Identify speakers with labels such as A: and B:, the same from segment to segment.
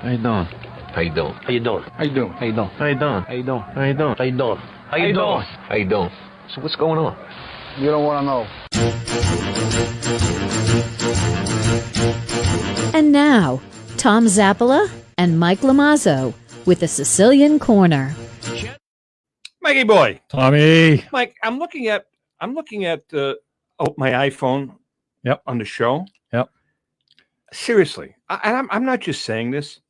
A: How you doing?
B: How you doing?
C: How you doing?
A: How you doing?
C: How you doing?
A: How you doing?
C: How you doing?
A: How you doing?
C: How you doing? How you doing?
B: How you doing? So what's going on?
A: You don't want to know.
D: And now, Tom Zappola and Mike Lamazzo with the Sicilian Corner.
C: Mikey boy.
E: Tommy.
C: Mike, I'm looking at my iPhone.
E: Yep.
C: On the show.
E: Yep.
C: Seriously, I'm not just saying this.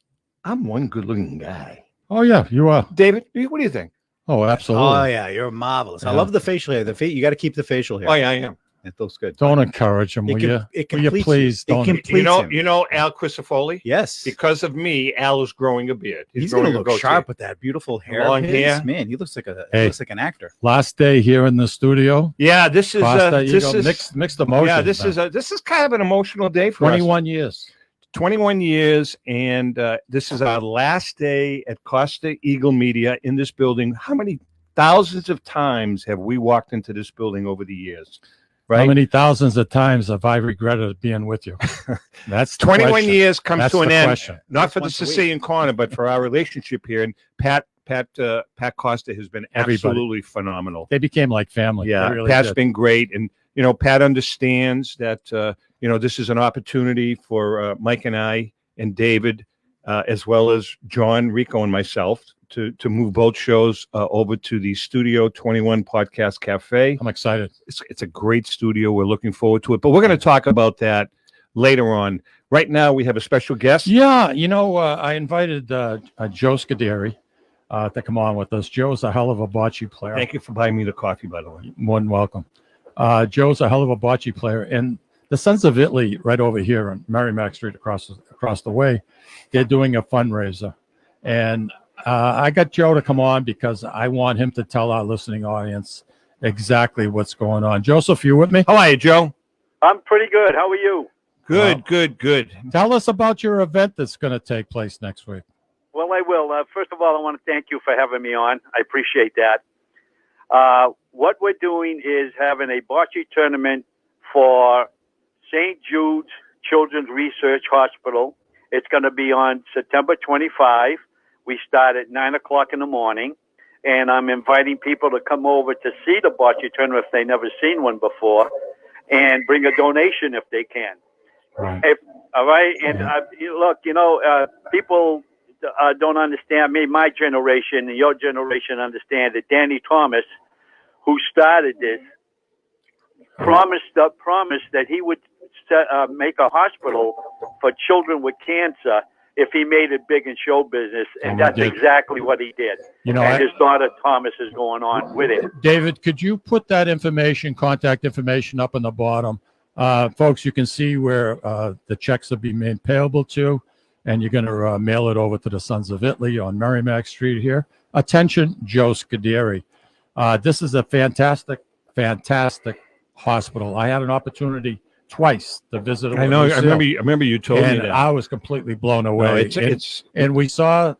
C: I'm one good-looking guy.
E: Oh, yeah, you are.
C: David, what do you think?
E: Oh, absolutely.
F: Oh, yeah, you're marvelous. I love the facial hair. You got to keep the facial hair.
C: Oh, yeah, I am.
F: It looks good.
E: Don't encourage him, will you?
F: It
E: Will you
F: completes
E: please
F: you.
E: don't.
F: It completes him.
C: You know Al Crisafulli?
F: Yes.
C: Because of me, Al is growing a beard.
F: He's going to
C: growing a
F: look sharp
C: goatee.
F: with that beautiful hair.
C: Long
F: of his.
C: hair.
F: Man, he looks like an actor.
E: Last day here in the studio.
C: Yeah, this is
E: Costa, you
C: this
E: go
C: is
E: mixed emotions.
C: yeah, this is kind of an emotional day for us.
E: 21 years.
C: 21 years, and this is our last day at Costa Eagle Media in this building. How many thousands of times have we walked into this building over the years? Right?
E: How many thousands of times have I regretted being with you? That's the
C: 21
E: question.
C: years comes
E: That's
C: to an
E: the
C: end.
E: question.
C: Not for the
F: once a week.
C: Sicilian Corner, but for our relationship here. And Pat Costa has been
E: Everybody.
C: absolutely phenomenal.
E: They became like family.
C: Yeah,
E: They really
C: Pat's
E: did.
C: been great, and Pat understands that this is an opportunity for Mike and I and David, as well as John, Rico, and myself to move both shows over to the Studio 21 Podcast Cafe.
E: I'm excited.
C: It's a great studio. We're looking forward to it, but we're going to talk about that later on. Right now, we have a special guest.
E: Yeah, I invited Joe Scuderi to come on with us. Joe's a hell of a bocce player.
C: Thank you for buying me the coffee, by the way.
E: More than welcome. Joe's a hell of a bocce player, and the Sons of Italy right over here on Merrimack Street across the way, they're doing a fundraiser, and I got Joe to come on because I want him to tell our listening audience exactly what's going on. Joseph, you with me?
C: How are you, Joe?
G: I'm pretty good. How are you?
C: Good, good.
E: Tell us about your event that's going to take place next week.
G: Well, I will. First of all, I want to thank you for having me on. I appreciate that. What we're doing is having a bocce tournament for St. Jude's Children's Research Hospital. It's going to be on September 25. We start at 9 o'clock in the morning, and I'm inviting people to come over to see the bocce tournament if they've never seen one before, and bring a donation if they can.
E: Right.
G: All right, and look, people don't understand me. My generation and your generation understand that Danny Thomas, who started this, promised that he would make a hospital for children with cancer if he made it big in show business, and that's exactly what he did. And his daughter Thomas is going on with it.
E: David, could you put that contact information up on the bottom? Folks, you can see where the checks are being made payable to, and you're going to mail it over to the Sons of Italy on Merrimack Street here. Attention, Joe Scuderi. This is a fantastic hospital. I had an opportunity twice to visit it.
C: I know. I remember you told me that.
E: I was completely blown away. And we saw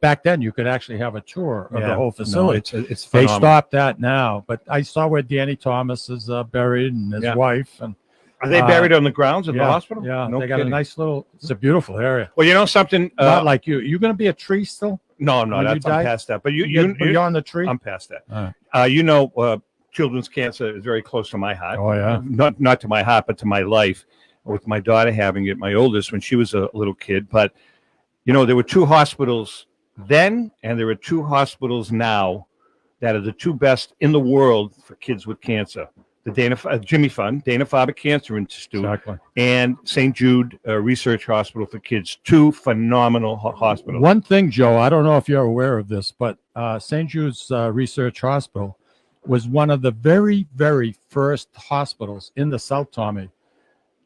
E: back then you could actually have a tour of the whole facility.
C: No, it's
E: they
C: phenomenal.
E: stopped that now, but I saw where Danny Thomas is buried and his wife. And
C: Are they buried on the grounds of the
E: yeah,
C: hospital?
E: Yeah,
C: No
E: they got
C: kidding.
E: a nice little. It's a beautiful area.
C: Well, you know something.
E: Not like you. You going to be a tree still?
C: No, I'm not.
E: when you
C: I'm
E: die?
C: past that. But
E: You're on the tree.
C: I'm past that.
E: All right.
C: Children's cancer is very close to my heart.
E: Oh yeah.
C: Not to my heart, but to my life. With my daughter having it, my oldest, when she was a little kid. But there were two hospitals then, and there are two hospitals now that are the two best in the world for kids with cancer. The Jimmy Fund, Dana-Farber Cancer Institute,
E: Exactly.
C: and St. Jude Research Hospital for Kids. Two phenomenal hospitals.
E: One thing, Joe, I don't know if you're aware of this, but St. Jude's Research Hospital was one of the very, very first hospitals in the South, Tommy,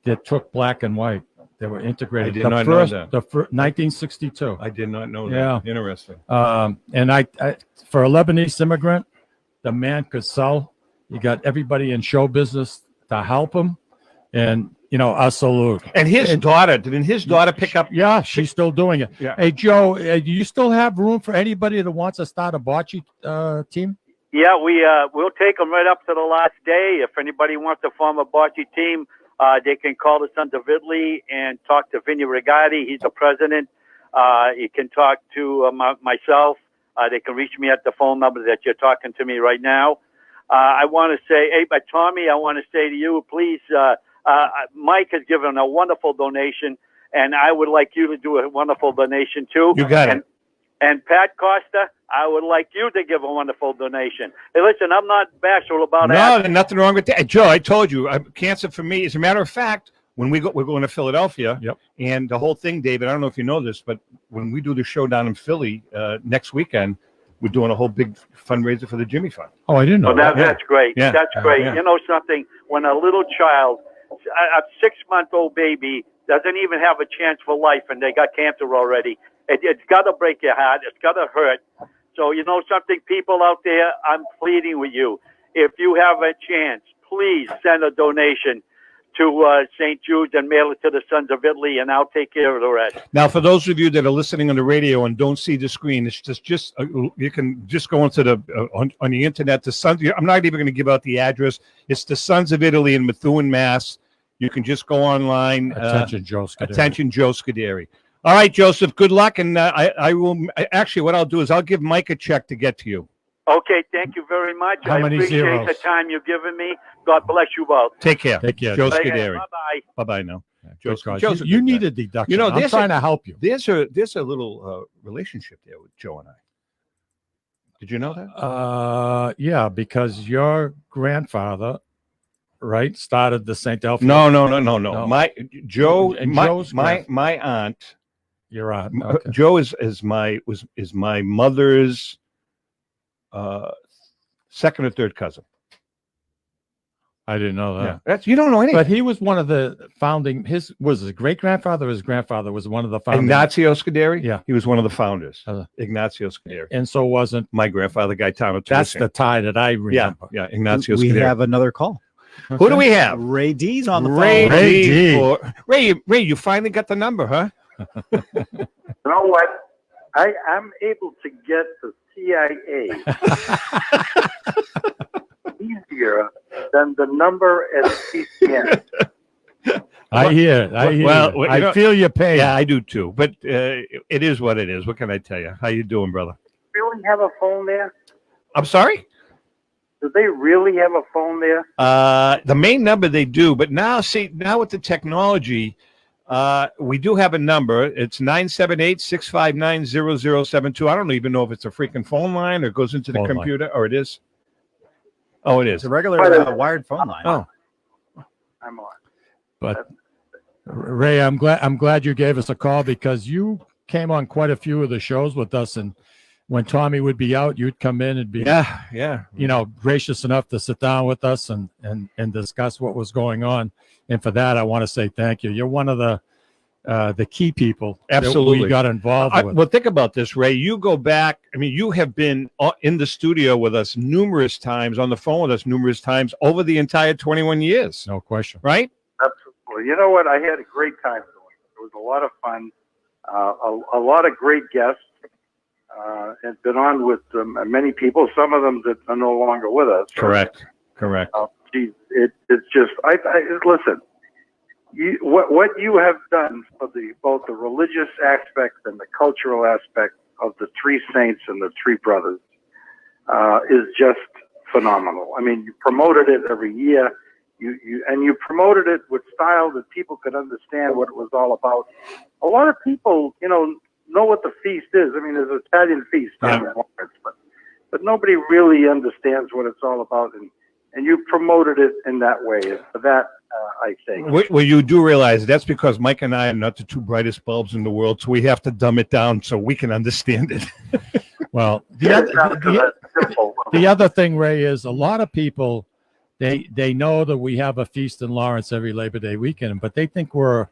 E: that took black and white. They were integrated.
C: I did not know that.
E: 1962.
C: I did not know that.
E: Yeah.
C: Interesting.
E: And I, for a Lebanese immigrant, the man could sell. You got everybody in show business to help him. And, I salute.
C: And didn't his daughter pick up?
E: Yeah, she's still doing it.
C: Yeah.
E: Hey, Joe, do you still have room for anybody that wants to start a bocce team?
G: Yeah, we'll take them right up to the last day. If anybody wants to form a bocce team, they can call the Sons of Italy and talk to Vinny Rigatti. He's the president. You can talk to myself. They can reach me at the phone number that you're talking to me right now. I want to say, hey, but Tommy, I want to say to you, please, Mike has given a wonderful donation, and I would like you to do a wonderful donation too.
C: You got it.
G: And Pat Costa, I would like you to give a wonderful donation. Hey, listen, I'm not bashful about
C: No,
G: that.
C: there's nothing wrong with that. Joe, I told you, cancer for me, as a matter of fact, when we're going to Philadelphia,
E: Yep.
C: and the whole thing, David, I don't know if you know this, but when we do the show down in Philly next weekend, we're doing a whole big fundraiser for the Jimmy Fund.
E: Oh, I didn't know
G: Oh,
E: that.
G: that's great.
C: Yeah.
G: That's great.
C: Yeah.
G: You know something? When a little child, a 6-month-old baby, doesn't even have a chance for life, and they got cancer already, it's got to break your heart. It's got to hurt. So, you know something, people out there, I'm pleading with you. If you have a chance, please send a donation to St. Jude's and mail it to the Sons of Italy, and I'll take care of the rest.
C: Now, for those of you that are listening on the radio and don't see the screen, it's just you can just go into the on the internet. The Sons. I'm not even going to give out the address. It's the Sons of Italy in Methuen, Mass. You can just go online.
E: Attention, Joe Scuderi.
C: Attention, Joe Scuderi. All right, Joseph. Good luck, and I will. Actually, what I'll do is I'll give Mike a check to get to you.
G: Okay, thank you very much.
E: How
G: I
E: many
G: appreciate
E: zeros?
G: the time you've given me. God bless you both.
C: Take care.
E: Take care.
C: Joe
G: Okay,
C: Scuderi.
G: bye-bye.
C: Bye bye now.
E: Joseph,
C: Joe's a
E: you
C: good guy.
E: need a deduction.
C: You know,
E: I'm
C: there's
E: trying to help you.
C: There's a little relationship there with Joe and I. Did you know that?
E: Yeah, because your grandfather, right, started the St. Delphia.
C: No. My Joe
E: And
C: my
E: Joe's
C: my aunt.
E: You're on. Okay.
C: Joe is my mother's second or third cousin.
E: I didn't know that.
C: Yeah, that's you don't know anything.
E: But he was one of the founding. His great grandfather. His grandfather was one of the founding.
C: Ignazio Scuderi.
E: Yeah.
C: He was one of the founders.
E: Uh,
C: Ignazio Scuderi.
E: And so wasn't.
C: My grandfather, Gaetano.
E: That's
C: Tucci.
E: the tie that I remember.
C: Yeah. Ignazio
F: We
C: Scuderi.
F: have another call.
C: Who do we have?
F: Ray D's on the
C: Ray
F: phone.
E: Ray
C: D.
E: D.
C: Ray, you finally got the number, huh?
A: You know what? I'm able to get the CIA easier than the number at CCN.
E: I hear.
C: Well, you
E: I
C: know-
E: feel your pain.
C: Yeah, I do too. But it is what it is. What can I tell you? How you doing, brother?
A: Really have a phone there?
C: I'm sorry?
A: Do they really have a phone there?
C: The main number they do, but now with the technology, we do have a number. It's 978-659-0072. I don't even know if it's a freaking phone line or it goes into the
E: Phone line.
C: computer, or it is. Oh, it
F: It's
C: is.
F: a regular wired phone line.
C: Oh,
A: I'm on.
E: But Ray, I'm glad you gave us a call because you came on quite a few of the shows with us, and when Tommy would be out, you'd come in and be
C: yeah.
E: gracious enough to sit down with us and discuss what was going on. And for that, I want to say thank you. You're one of the key people
C: Absolutely.
E: that we got involved with.
C: Well, think about this, Ray. You go back. I mean, you have been in the studio with us numerous times, on the phone with us numerous times over the entire 21 years,
E: No question.
C: right?
A: Absolutely. You know what? I had a great time doing it. It was a lot of fun. A lot of great guests. And been on with many people. Some of them that are no longer with us.
C: Correct.
A: Geez, it's just. I listen. What you have done for both the religious aspect and the cultural aspect of the three saints and the three brothers is just phenomenal. I mean, you promoted it every year. You promoted it with style that people could understand what it was all about. A lot of people, know what the feast is. I mean, there's an Italian feast down in Lawrence, but nobody really understands what it's all about, and you promoted it in that way. And for that, I think.
C: Well, you do realize that's because Mike and I are not the two brightest bulbs in the world, so we have to dumb it down so we can understand it.
E: Well, the
A: Simple.
E: other thing, Ray, is a lot of people, they know that we have a feast in Lawrence every Labor Day weekend, but they think we're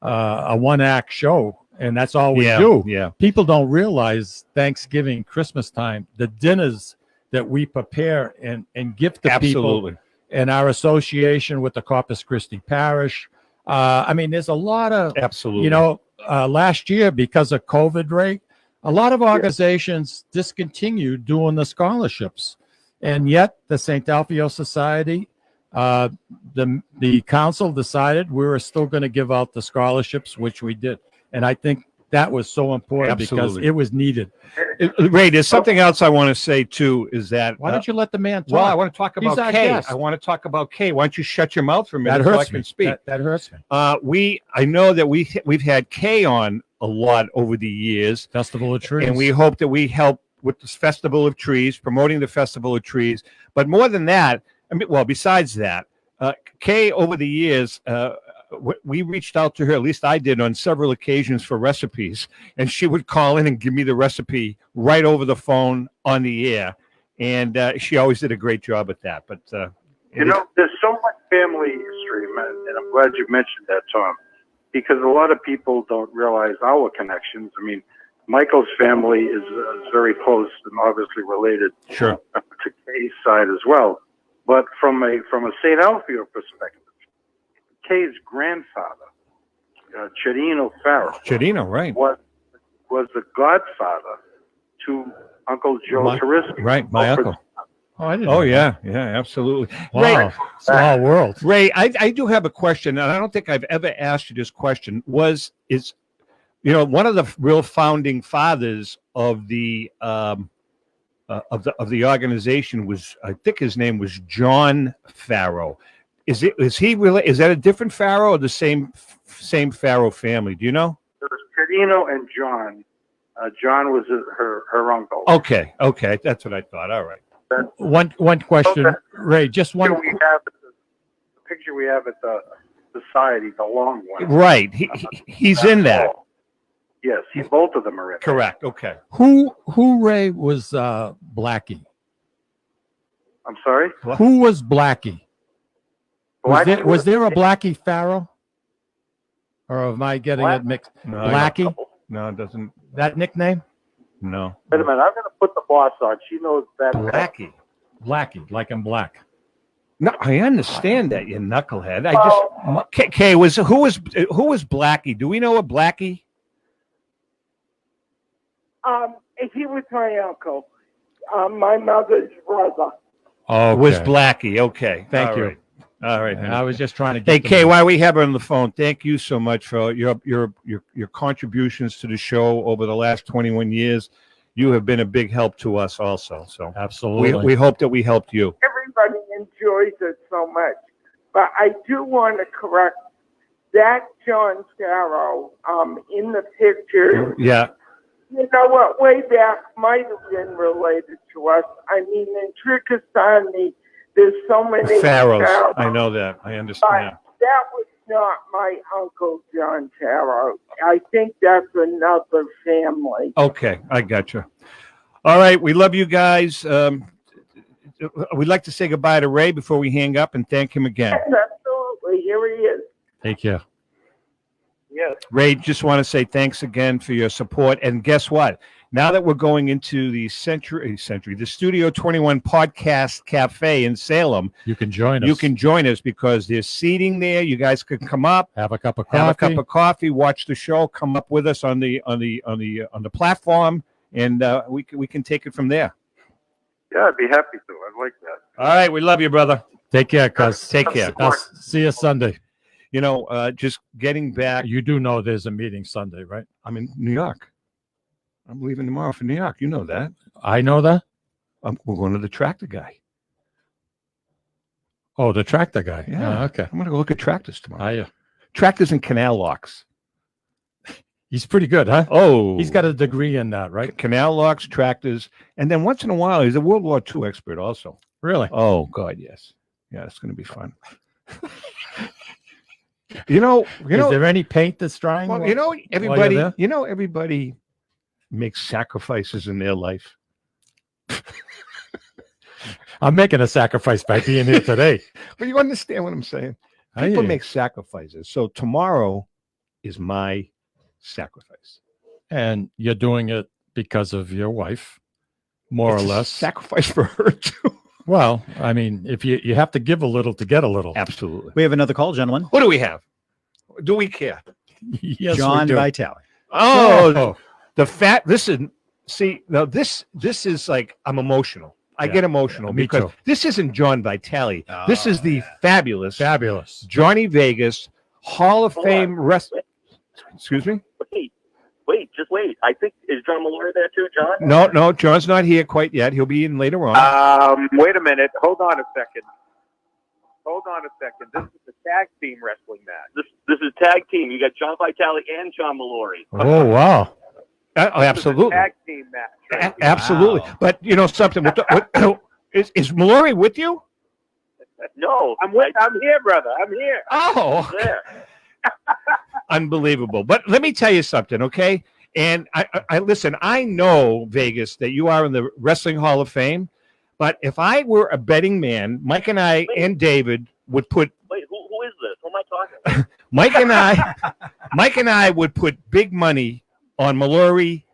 E: a one-act show. And that's all we do.
C: Yeah.
E: People don't realize Thanksgiving, Christmas time, the dinners that we prepare and gift to people, and our association with the Corpus Christi Parish. I mean, there's a lot of,
C: Absolutely.
E: last year because of COVID, Ray, a lot of organizations discontinued doing the scholarships, and yet the St. Alfio Society, the council decided we were still going to give out the scholarships, which we did. And I think that was so important because
C: Absolutely.
E: it was needed.
C: Ray, there's something else I want to say too. Is that
E: Why don't you let the man talk?
C: Well, I want to talk
E: He's
C: about
E: our
C: Kay.
E: guest.
C: I want to talk about Kay. Why don't you shut your mouth for a
E: That
C: minute so I
E: hurts
C: can
E: me.
C: speak?
E: That hurts me.
C: I know that we've had Kay on a lot over the years,
E: Festival of Trees.
C: and we hope that we help with this Festival of Trees, promoting the Festival of Trees. But more than that, I mean, well, besides that, Kay over the years, we reached out to her, at least I did, on several occasions for recipes, and she would call in and give me the recipe right over the phone on the air, and she always did a great job at that. But
A: You know, there's so much family history, man, and I'm glad you mentioned that, Tom, because a lot of people don't realize our connections. I mean, Michael's family is very close and obviously related
C: sure,
A: to Kay's side as well. But from a St. Alfio perspective, Kay's grandfather, Chedino Farrow,
C: Chedino, right,
A: was the godfather to Uncle Joe Turisky.
C: right, my uncle.
E: Oh, I didn't
C: Oh
E: know
C: yeah, absolutely.
E: that. Wow. Small world.
C: Ray, I do have a question, and I don't think I've ever asked you this question. Is one of the real founding fathers of the organization was, I think his name was John Farrow. Is he really? Is that a different Farrow or the same Farrow family? Do you know?
A: There was Chedino and John. John was her uncle.
C: Okay, that's what I thought. All right.
E: One question,
A: Okay.
E: Ray. Just one.
A: The picture we have at the society, the long one.
C: Right. He's in that.
A: Yes, both of them are in.
C: Correct. Okay.
E: Who Ray was Blackie?
A: I'm sorry.
C: What?
E: Who was Blackie?
A: Blackie
E: Was there a Blackie Farrow? Or am I getting it mixed?
C: No,
E: Blackie?
C: No, it doesn't.
E: That nickname?
C: No.
A: Wait a minute. I'm going to put the boss on. She knows that.
C: Blackie.
E: Blackie, like in black.
C: No, I understand that, you knucklehead. I just Kay, who was Blackie? Do we know a Blackie?
H: He was my uncle, my mother's brother.
E: Oh,
C: Was Blackie? Okay.
E: Thank
C: All
E: you.
C: right. All right.
E: I was just trying to get
C: Hey,
E: the-
C: Kay, while we have her on the phone, thank you so much for your contributions to the show over the last 21 years. You have been a big help to us also. So
E: Absolutely.
C: we hope that we helped you.
H: Everybody enjoys it so much. But I do want to correct that John Farrow in the picture.
C: Yeah.
H: You know what? Way back might have been related to us. I mean, in Tricastani, there's so many
C: Pharaohs. I know that. I understand.
H: But that was not my Uncle John Farrow. I think that's another family.
C: Okay, I got you. All right, we love you guys. We'd like to say goodbye to Ray before we hang up and thank him again.
H: Absolutely. Here he is.
E: Take care.
A: Yes.
C: Ray, just want to say thanks again for your support. And guess what? Now that we're going into the the Studio 21 Podcast Cafe in Salem,
E: You can join us.
C: you can join us because there's seating there. You guys can come up,
E: have a cup of coffee.
C: have a cup of coffee, watch the show, come up with us on the platform, and we can take it from there.
A: Yeah, I'd be happy to. I'd like that.
C: All right, we love you, brother.
E: Take care, cuz.
C: Take care.
E: See you Sunday.
C: You know, just getting back.
E: You do know there's a meeting Sunday, right?
C: I'm in New York. I'm leaving tomorrow for New York. You know that.
E: I know that.
C: We're going to the tractor guy.
E: Oh, the tractor guy.
C: Yeah.
E: Oh, okay.
C: I'm going to go look at tractors tomorrow.
E: I,
C: Tractors and canal locks.
E: he's pretty good, huh?
C: Oh,
E: He's got a degree in that, right?
C: canal locks, tractors, and then once in a while he's a World War II expert also.
E: Really?
C: Oh God, yes, yeah, it's going to be fun. you know,
E: Is there any paint that's drying?
C: well,
E: while-
C: you know,
E: while you're
C: everybody,
E: there?
C: everybody makes sacrifices in their life.
E: I'm making a sacrifice by being here today.
C: But you understand what I'm saying?
E: I hear
C: People
E: you.
C: make sacrifices. So tomorrow is my sacrifice.
E: And you're doing it because of your wife, more
C: It's
E: or
C: a
E: less.
C: sacrifice for her too.
E: Well, I mean, if you have to give a little to get a little.
C: Absolutely.
F: We have another call, gentlemen.
C: What do we have? Do we care?
E: Yes,
F: John
E: we do.
F: Vitale.
C: Oh, the fat. Listen, see, now this is like I'm emotional. I
E: Yeah,
C: get emotional
E: yeah, me
C: because
E: too.
C: this isn't John Vitale. This is the fabulous
E: Fabulous.
C: Johnny Vegas Hall of Fame Excuse me.
A: Wait,
I: Wait, just wait. I think, is John Malloy there too, John?
C: No, John's not here quite yet. He'll be in later on.
J: Wait a minute. Hold on a second. This is the tag team wrestling match.
I: This is tag team. You got John Vitale and John Malloy.
E: Oh, wow.
C: Absolutely.
J: Tag team match. Right?
C: Absolutely.
F: Wow.
C: But you know something. Is Mallory with you?
I: No,
J: I'm here, brother. I'm here.
C: Oh,
I: there.
C: unbelievable. But let me tell you something, okay? And I listen, I know, Vegas, that you are in the Wrestling Hall of Fame. But if I were a betting man, Mike and I and David would put.
I: Wait, who is this? Who am I talking to?
C: Mike and I would put big money on Mallory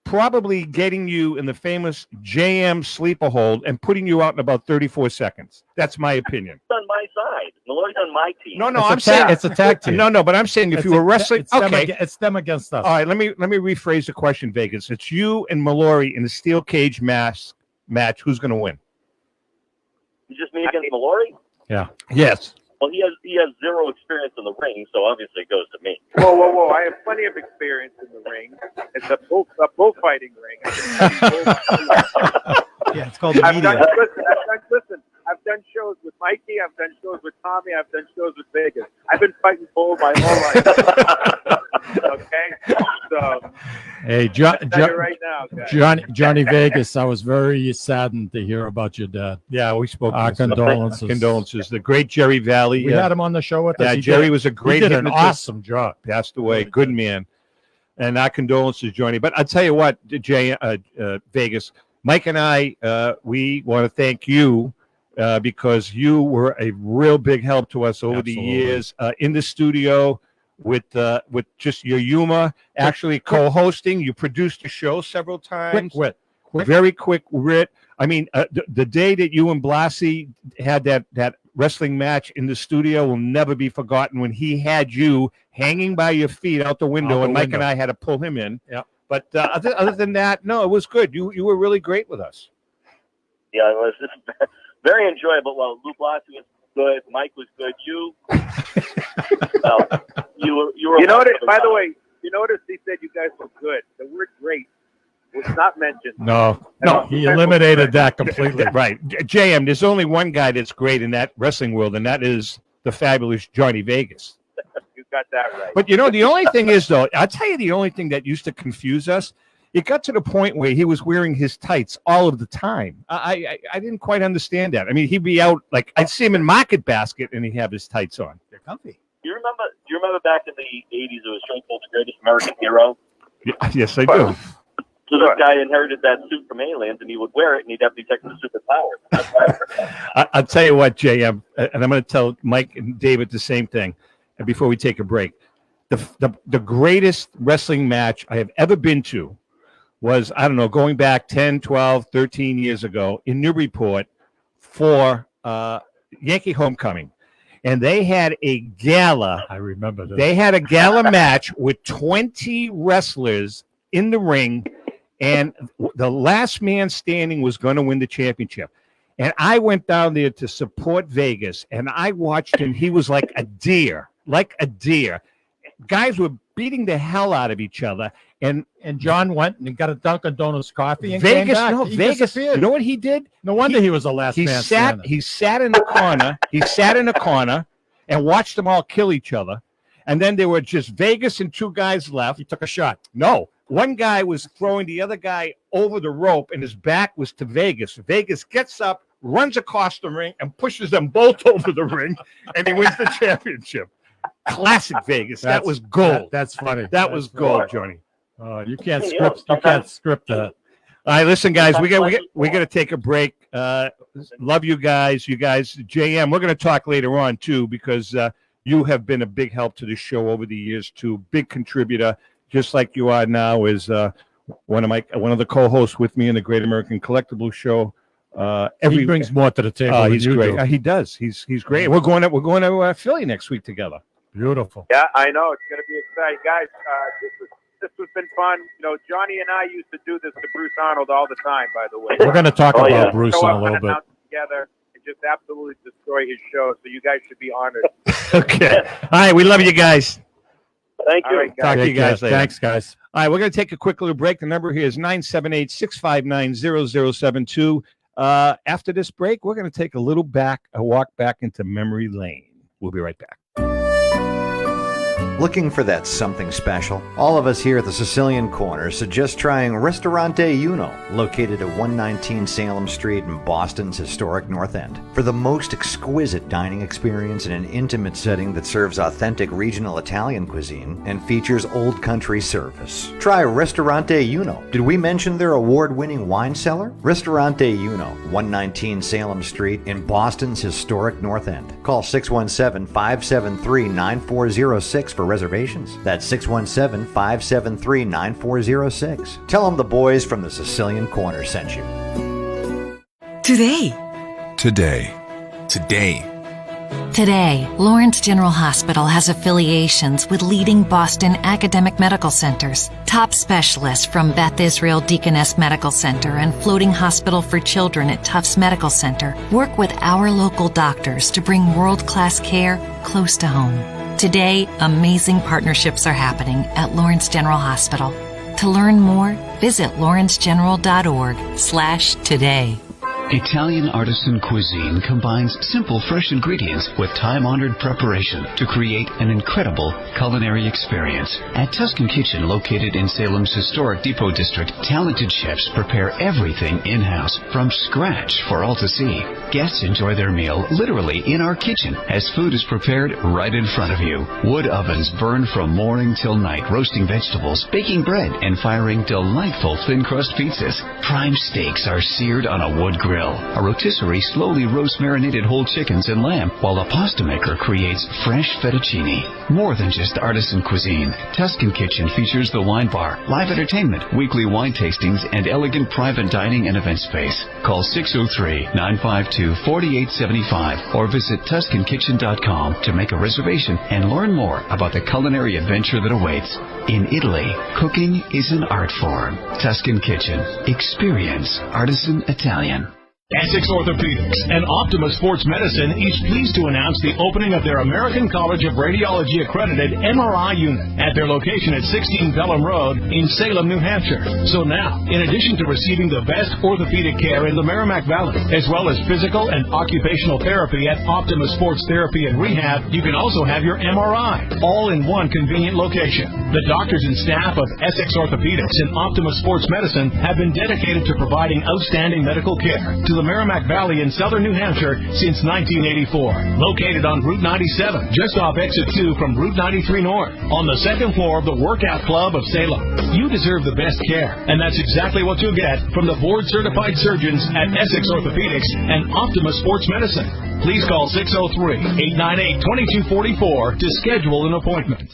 C: probably getting you in the famous JM sleeper hold and putting you out in about 34 seconds. That's my opinion.
I: It's on my side. Malloy's on my team.
C: No,
E: It's
C: I'm
E: a
C: saying
E: it's a tag team.
C: No, but I'm saying if you were wrestling, okay.
E: It's them against us.
C: All right, let me rephrase the question, Vegas. It's you and Mallory in the steel cage match. Who's going to win?
I: You just me against Malloy?
C: Yes.
I: Well, he has zero experience in the ring, so obviously it goes to me.
J: Whoa! I have plenty of experience in the ring. It's a bullfighting ring.
F: Yeah, it's called the
J: I've
F: media.
J: I've done shows with Mikey. I've done shows with Tommy. I've done shows with Vegas. I've been fighting bull my whole life. Okay, so
E: Hey,
J: I'll tell you right now, guys.
E: Johnny Vegas, I was very saddened to hear about your dad.
C: Yeah, we spoke.
E: Our condolences.
C: Condolences. The great Jerry Valley.
E: We had him on the show with us.
C: Yeah,
E: He
C: Jerry
E: did-
C: was a
E: he
C: great
E: did an
C: hypnotist.
E: awesome job.
C: Passed away. Good man. And our condolences, Johnny. But I'll tell you what, Vegas, Mike and I, we want to thank you because you were a real big help to us over the
E: Absolutely.
C: years in the studio with just your humor, actually co-hosting. You produced the show several times. Very quick wit. I mean, the day that you and Blassie had that wrestling match in the studio will never be forgotten when he had you hanging by your feet out the window, and Mike and I had to pull him in.
E: Yeah.
C: But other than that, no, it was good. You were really great with us.
I: Yeah, it was just very enjoyable. Well, Lou Blassie was good. Mike was good. You were.
J: You notice, by the way, you notice he said you guys were good. The word "great" was not mentioned.
E: No, he eliminated that completely.
C: Right. JM, there's only one guy that's great in that wrestling world, and that is the fabulous Johnny Vegas.
J: You got that right.
C: But, you know, the only thing is, though, I'll tell you the only thing that used to confuse us, it got to the point where he was wearing his tights all of the time. I didn't quite understand that. I mean, he'd be out, like, I'd see him in Market Basket, and he'd have his tights on.
F: They're comfy.
I: Do you remember back in the 80s, it was Stone Cold, the Greatest American Hero?
C: Yes, I do.
I: So this guy inherited that suit from aliens, and he would wear it, and he'd have these extra superpowers.
C: I'll tell you what, JM, and I'm going to tell Mike and David the same thing before we take a break. The greatest wrestling match I have ever been to was, I don't know, going back 10, 12, 13 years ago in Newburyport for Yankee Homecoming. And they had a gala.
E: I remember that.
C: They had a gala match with 20 wrestlers in the ring, and the last man standing was going to win the championship. And I went down there to support Vegas, and I watched him. He was like a deer. Guys were beating the hell out of each other. And
E: John went and got a Dunkin' Donuts coffee and
C: Vegas,
E: came back. He
C: Vegas.
E: disappeared.
C: You know what he did?
E: No wonder he was the last man standing.
C: He sat in the corner. He sat in the corner and watched them all kill each other. And then there were just Vegas and two guys left.
E: He took a shot.
C: No, one guy was throwing the other guy over the rope, and his back was to Vegas. Vegas gets up, runs across the ring, and pushes them both over the ring, and he wins the championship. Classic Vegas. That was gold.
E: That's funny.
C: That was gold, Johnny.
E: You can't script that.
C: All right, listen, guys, we got to take a break. Love you guys. JM, we're going to talk later on too, because you have been a big help to the show over the years too. Big contributor, just like you are now, is one of the co-hosts with me in the Great American Collectibles Show.
E: He brings more to the table.
C: He's
E: than you
C: great.
E: do.
C: He does. He's great. We're going to Philly next week together.
E: Beautiful.
J: Yeah, I know. It's going to be exciting. Guys, this has been fun. You know, Johnny and I used to do this to Bruce Arnold all the time, by the way.
E: We're going to talk about Bruce
J: Show
E: in a
J: up
E: little
J: and
E: bit.
J: announce together and just absolutely destroy his show. So you guys should be honored.
C: Okay. All right. We love you guys.
I: Thank
A: All
I: you.
A: right, guys.
C: Talk to you
E: Take care.
C: guys later.
E: Thanks, guys.
C: All right, we're going to take a quick little break. The number here is 978-659-0072. After this break, we're going to take a walk back into memory lane. We'll be right back.
K: Looking for that something special? All of us here at the Sicilian Corner suggest trying Ristorante Uno, located at 119 Salem Street in Boston's historic North End. For the most exquisite dining experience in an intimate setting that serves authentic regional Italian cuisine and features old country service. Try Ristorante Uno. Did we mention their award-winning wine cellar? Ristorante Uno, 119 Salem Street in Boston's historic North End. Call 617-573-9406 for reservations. That's 617-573-9406. Tell them the boys from the Sicilian Corner sent you.
L: Today, Lawrence General Hospital has affiliations with leading Boston academic medical centers. Top specialists from Beth Israel Deaconess Medical Center and Floating Hospital for Children at Tufts Medical Center work with our local doctors to bring world-class care close to home. Today, amazing partnerships are happening at Lawrence General Hospital. To learn more, visit lawrencegeneral.org/today.
M: Italian artisan cuisine combines simple, fresh ingredients with time-honored preparation to create an incredible culinary experience. At Tuscan Kitchen, located in Salem's historic Depot District, talented chefs prepare everything in-house from scratch for all to see. Guests enjoy their meal literally in our kitchen as food is prepared right in front of you. Wood ovens burn from morning till night, roasting vegetables, baking bread, and firing delightful thin-crust pizzas. Prime steaks are seared on a wood grill. A rotisserie slowly roasts marinated whole chickens and lamb, while a pasta maker creates fresh fettuccine. More than just artisan cuisine, Tuscan Kitchen features the wine bar, live entertainment, weekly wine tastings, and elegant private dining and event space. Call 603-952-4875 or visit TuscanKitchen.com to make a reservation and learn more about the culinary adventure that awaits. In Italy, cooking is an art form. Tuscan Kitchen. Experience artisan Italian.
N: Essex Orthopedics and Optima Sports Medicine is pleased to announce the opening of their American College of Radiology accredited MRI unit at their location at 16 Pelham Road in Salem, New Hampshire. So now, in addition to receiving the best orthopedic care in the Merrimack Valley, as well as physical and occupational therapy at Optima Sports Therapy and Rehab, you can also have your MRI, all in one convenient location. The doctors and staff of Essex Orthopedics and Optima Sports Medicine have been dedicated to providing outstanding medical care to the Merrimack Valley in southern New Hampshire since 1984. Located on Route 97, just off Exit 2 from Route 93 North, on the second floor of the Workout Club of Salem. You deserve the best care, and that's exactly what you'll get from the board-certified surgeons at Essex Orthopedics and Optima Sports Medicine. Please call 603-898-2244 to schedule an appointment.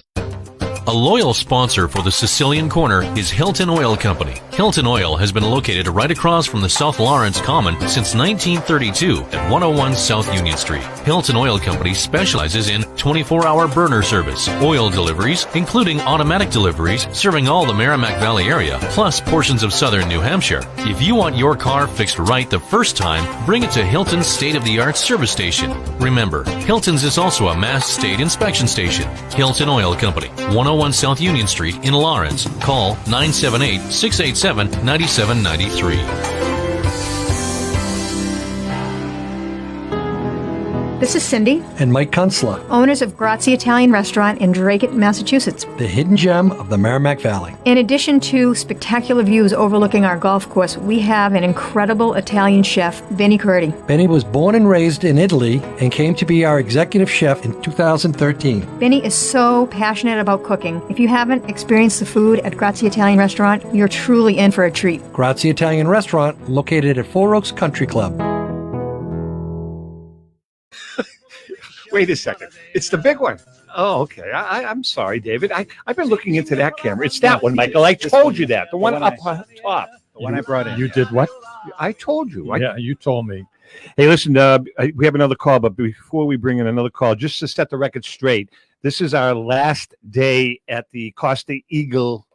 O: A loyal sponsor for the Sicilian Corner is Hilton Oil Company. Hilton Oil has been located right across from the South Lawrence Common since 1932 at 101 South Union Street. Hilton Oil Company specializes in 24-hour burner service, oil deliveries, including automatic deliveries, serving all the Merrimack Valley area, plus portions of southern New Hampshire. If you want your car fixed right the first time, bring it to Hilton's state-of-the-art service station. Remember, Hilton's is also a Mass State inspection station. Hilton Oil Company, 101 South Union Street in Lawrence. Call 978-687-9793.
P: This is Cindy
Q: and Mike Kunstler,
P: owners of Grazie Italian Restaurant in Dracut, Massachusetts,
Q: the hidden gem of the Merrimack Valley.
P: In addition to spectacular views overlooking our golf course, we have an incredible Italian chef, Benny Curti.
Q: Benny was born and raised in Italy and came to be our executive chef in 2013.
P: Benny is so passionate about cooking. If you haven't experienced the food at Grazie Italian Restaurant, you're truly in for a treat.
Q: Grazie Italian Restaurant, located at Four Oaks Country Club.
C: Wait a second. It's the big one. Oh, okay. I'm sorry, David. I've been looking into that camera. It's that one, Michael. I told you that. The one up on top.
E: The one I brought in. You did what?
C: I told you.
E: Yeah, you told me.
C: Hey, listen, we have another call, but before we bring in another call, just to set the record straight, this is our last day at the Costa Eagle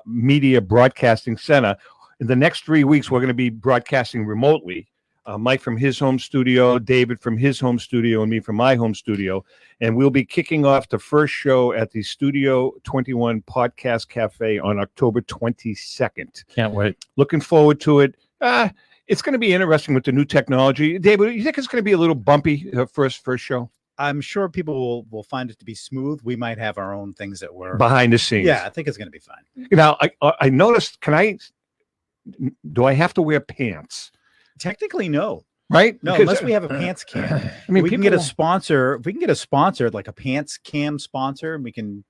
C: Media Broadcasting Center. In the next 3 weeks, we're going to be broadcasting remotely. Mike from his home studio, David from his home studio, and me from my home studio. And we'll be kicking off the first show at the Studio 21 Podcast Cafe on October 22nd.
E: Can't wait.
C: Looking forward to it. It's going to be interesting with the new technology. David, you think it's going to be a little bumpy first show?
F: I'm sure people will find it to be smooth. We might have our own things that we're
C: Behind the scenes.
F: Yeah, I think it's going to be fine.
C: Now, I noticed, do I have to wear pants?
F: Technically, no.
C: Right?
F: No,
C: Because-
F: unless we have a pants cam.
C: I mean,
F: we can get a
C: people-
F: sponsor. If we can get a sponsor, like a pants cam sponsor, and we can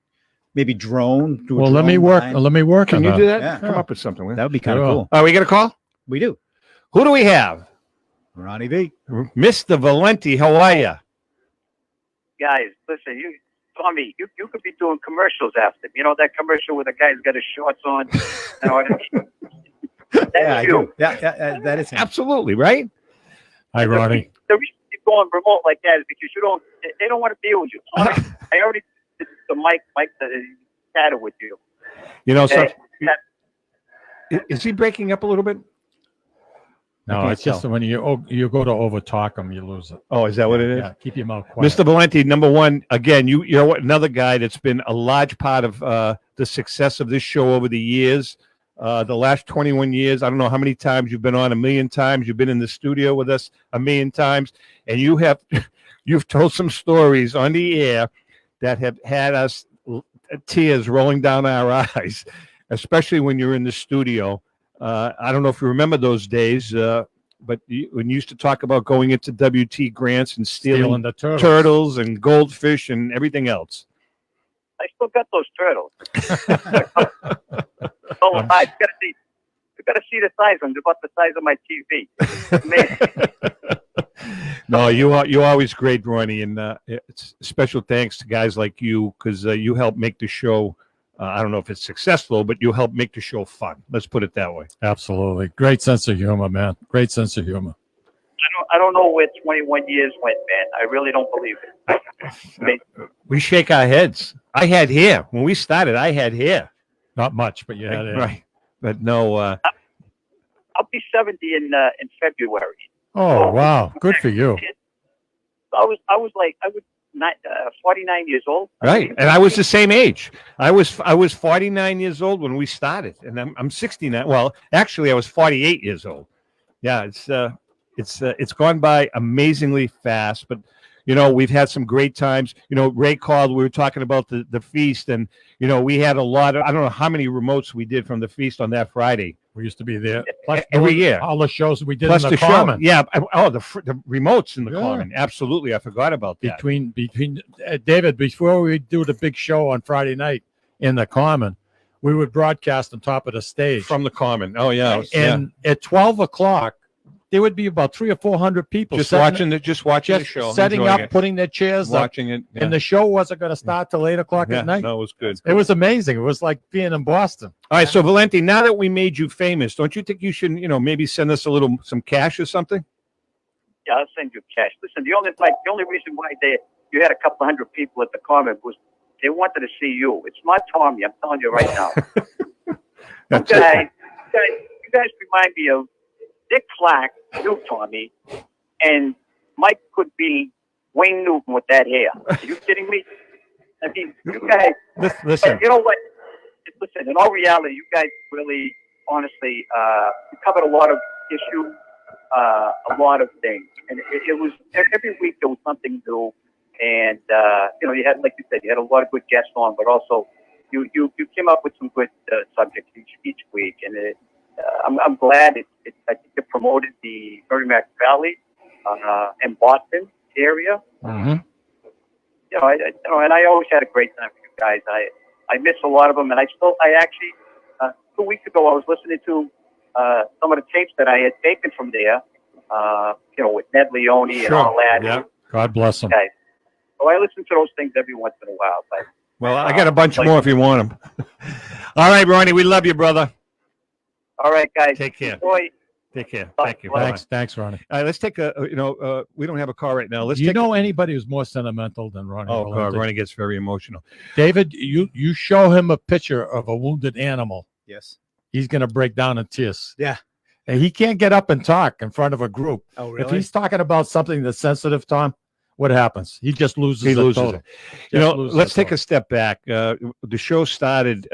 F: maybe drone. do a
E: Well, let me
F: drone
E: work.
F: behind.
E: Let me work.
C: Can
E: on
C: you
E: that.
C: do that?
F: Yeah.
C: Come up with something.
F: That would be kind
E: I
F: of
E: will.
F: cool.
C: We get a call?
F: We do.
C: Who do we have?
F: Ronnie V.
C: Mr. Valenti, how are you?
G: Guys, listen, Tommy, you could be doing commercials after. You know that commercial where the guy's got his shorts on? You know what I mean?
F: Yeah, I
G: you.
F: do. Yeah, that is him.
C: Absolutely, right?
E: Hi, Ronnie.
G: The reason you're going remote like that is because they don't want to deal with you. Tommy, I already did the Mike chatted with you.
C: You know, so,
G: Hey,
C: is he breaking up a little bit? I
E: No,
C: can't
E: it's just
C: tell.
E: when you go to overtalk them, you lose it.
C: Oh, is that what it is?
E: Yeah, keep your mouth quiet.
C: Mr. Valenti, number one, again, you know what? Another guy that's been a large part of the success of this show over the years, the last 21 years. I don't know how many times you've been on, 1,000,000 times. You've been in the studio with us 1,000,000 times, and you've told some stories on the air that have had us tears rolling down our eyes, especially when you're in the studio. I don't know if you remember those days, but when you used to talk about going into WT Grants and stealing
E: the turtles.
C: turtles and goldfish and everything else.
G: I still got those turtles. Oh, you gotta see the size. I'm about the size of my TV. Man,
C: No, you're always great, Ronnie, and it's special thanks to guys like you because you help make the show. I don't know if it's successful, but you help make the show fun. Let's put it that way.
E: Absolutely. Great sense of humor, man. Great sense of humor.
G: I don't know where 21 years went, man. I really don't believe it. I mean,
C: We shake our heads. I had hair when we started. I had hair,
E: Not much, but you had it.
C: right? But no,
G: I'll be 70 in February.
E: Oh, wow. Good for you.
G: I was 49 years old.
C: right. And I was the same age. I was 49 years old when we started, and I'm 69. Well, actually, I was 48 years old. Yeah, it's gone by amazingly fast, but we've had some great times. Ray called, we were talking about the feast, and we had a lot of, I don't know how many remotes we did from the feast on that Friday.
E: We used to be there. Plus,
C: Every year.
E: All the shows we did
C: Plus
E: in
C: the
E: the Common.
C: show. Yeah. Oh, the remotes in the
E: Yeah.
C: Common. Absolutely. I forgot about that.
E: Between David, before we do the big show on Friday night in the Common, we would broadcast on top of the stage.
C: From the Common. Oh, yeah.
E: And at 12 o'clock, there would be about 300 or 400 people
C: Just
E: setting-
C: watching the show.
E: setting
C: enjoying
E: up,
C: it.
E: putting their chairs
C: Watching it.
E: up.
C: Yeah.
E: And the show wasn't going to start till 8 o'clock
C: Yeah,
E: at night.
C: no, it was good.
E: It was amazing. It was like being in Boston.
C: All right, so Valenti, now that we made you famous, don't you think you should, maybe send us some cash or something?
G: Yeah, I'll send you cash. Listen, the only reason why you had a couple hundred people at the Common was they wanted to see you. It's not Tommy. I'm telling you right now. You guys remind me of Dick Flack, you, Tommy, and Mike could be Wayne Newton with that hair. Are you kidding me? I mean, you guys.
C: Listen.
G: You know what? Listen, in all reality, you guys really, honestly, you covered a lot of issues, a lot of things, and it was every week there was something new, and you had, like you said, you had a lot of good guests on, but also you came up with some good subjects each week, and I'm glad I think it promoted the Merrimack Valley and Boston area.
E: Mm-hmm.
G: And I always had a great time with you guys. I miss a lot of them, and I actually 2 weeks ago I was listening to some of the tapes that I had taken from there, with Ned Leone and all that.
E: Yeah. God bless them.
G: Guys. So I listen to those things every once in a while. But,
C: Well, I got a bunch more if you want them. All right, Ronnie, we love you, brother.
G: all right, guys.
C: Take care.
G: Enjoy.
C: Take care. Thank you.
E: Thanks, Ronnie.
C: All right, let's take we don't have a car right now. Let's
E: Do you
C: take
E: know anybody who's more sentimental than Ronnie?
C: Oh,
E: Valenti?
C: God, Ronnie gets very emotional.
E: David, you show him a picture of a wounded animal.
F: Yes.
E: He's going to break down in tears.
F: Yeah.
E: And he can't get up and talk in front of a group.
F: Oh,
E: If he's talking about something that's sensitive, Tom, what happens? He just loses.
C: He loses
E: total.
C: it. You know,
E: Just loses
C: let's
E: it
C: take
E: total.
C: a step back. The show started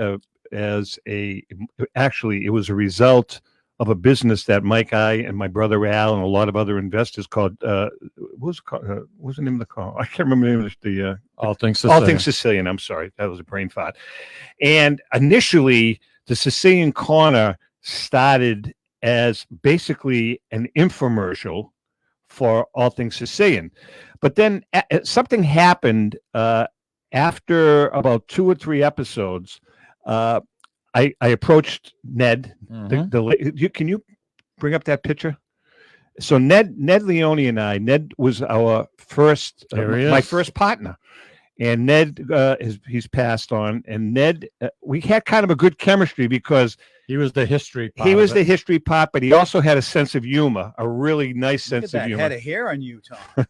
C: actually, it was a result of a business that Mike, I, and my brother Al, and a lot of other investors called. What was the name of the call? I can't remember the name of the.
E: All Things
C: All
E: Sicilian.
C: Things Sicilian. I'm sorry, that was a brain fart. And initially, the Sicilian Corner started as basically an infomercial for All Things Sicilian. But then something happened after about 2 or 3 episodes. I approached Ned. Can you bring up that picture? So Ned Leone and I, Ned was our first,
E: There he
C: my
E: is.
C: first partner. And Ned, he's passed on. And Ned, we had kind of a good chemistry because
E: he was the history part.
C: he was
E: of
C: the
E: it.
C: history part, but he also had a sense of humor, a really nice
F: Look at
C: sense of
F: that
C: humor.
F: head of hair on you, Tom.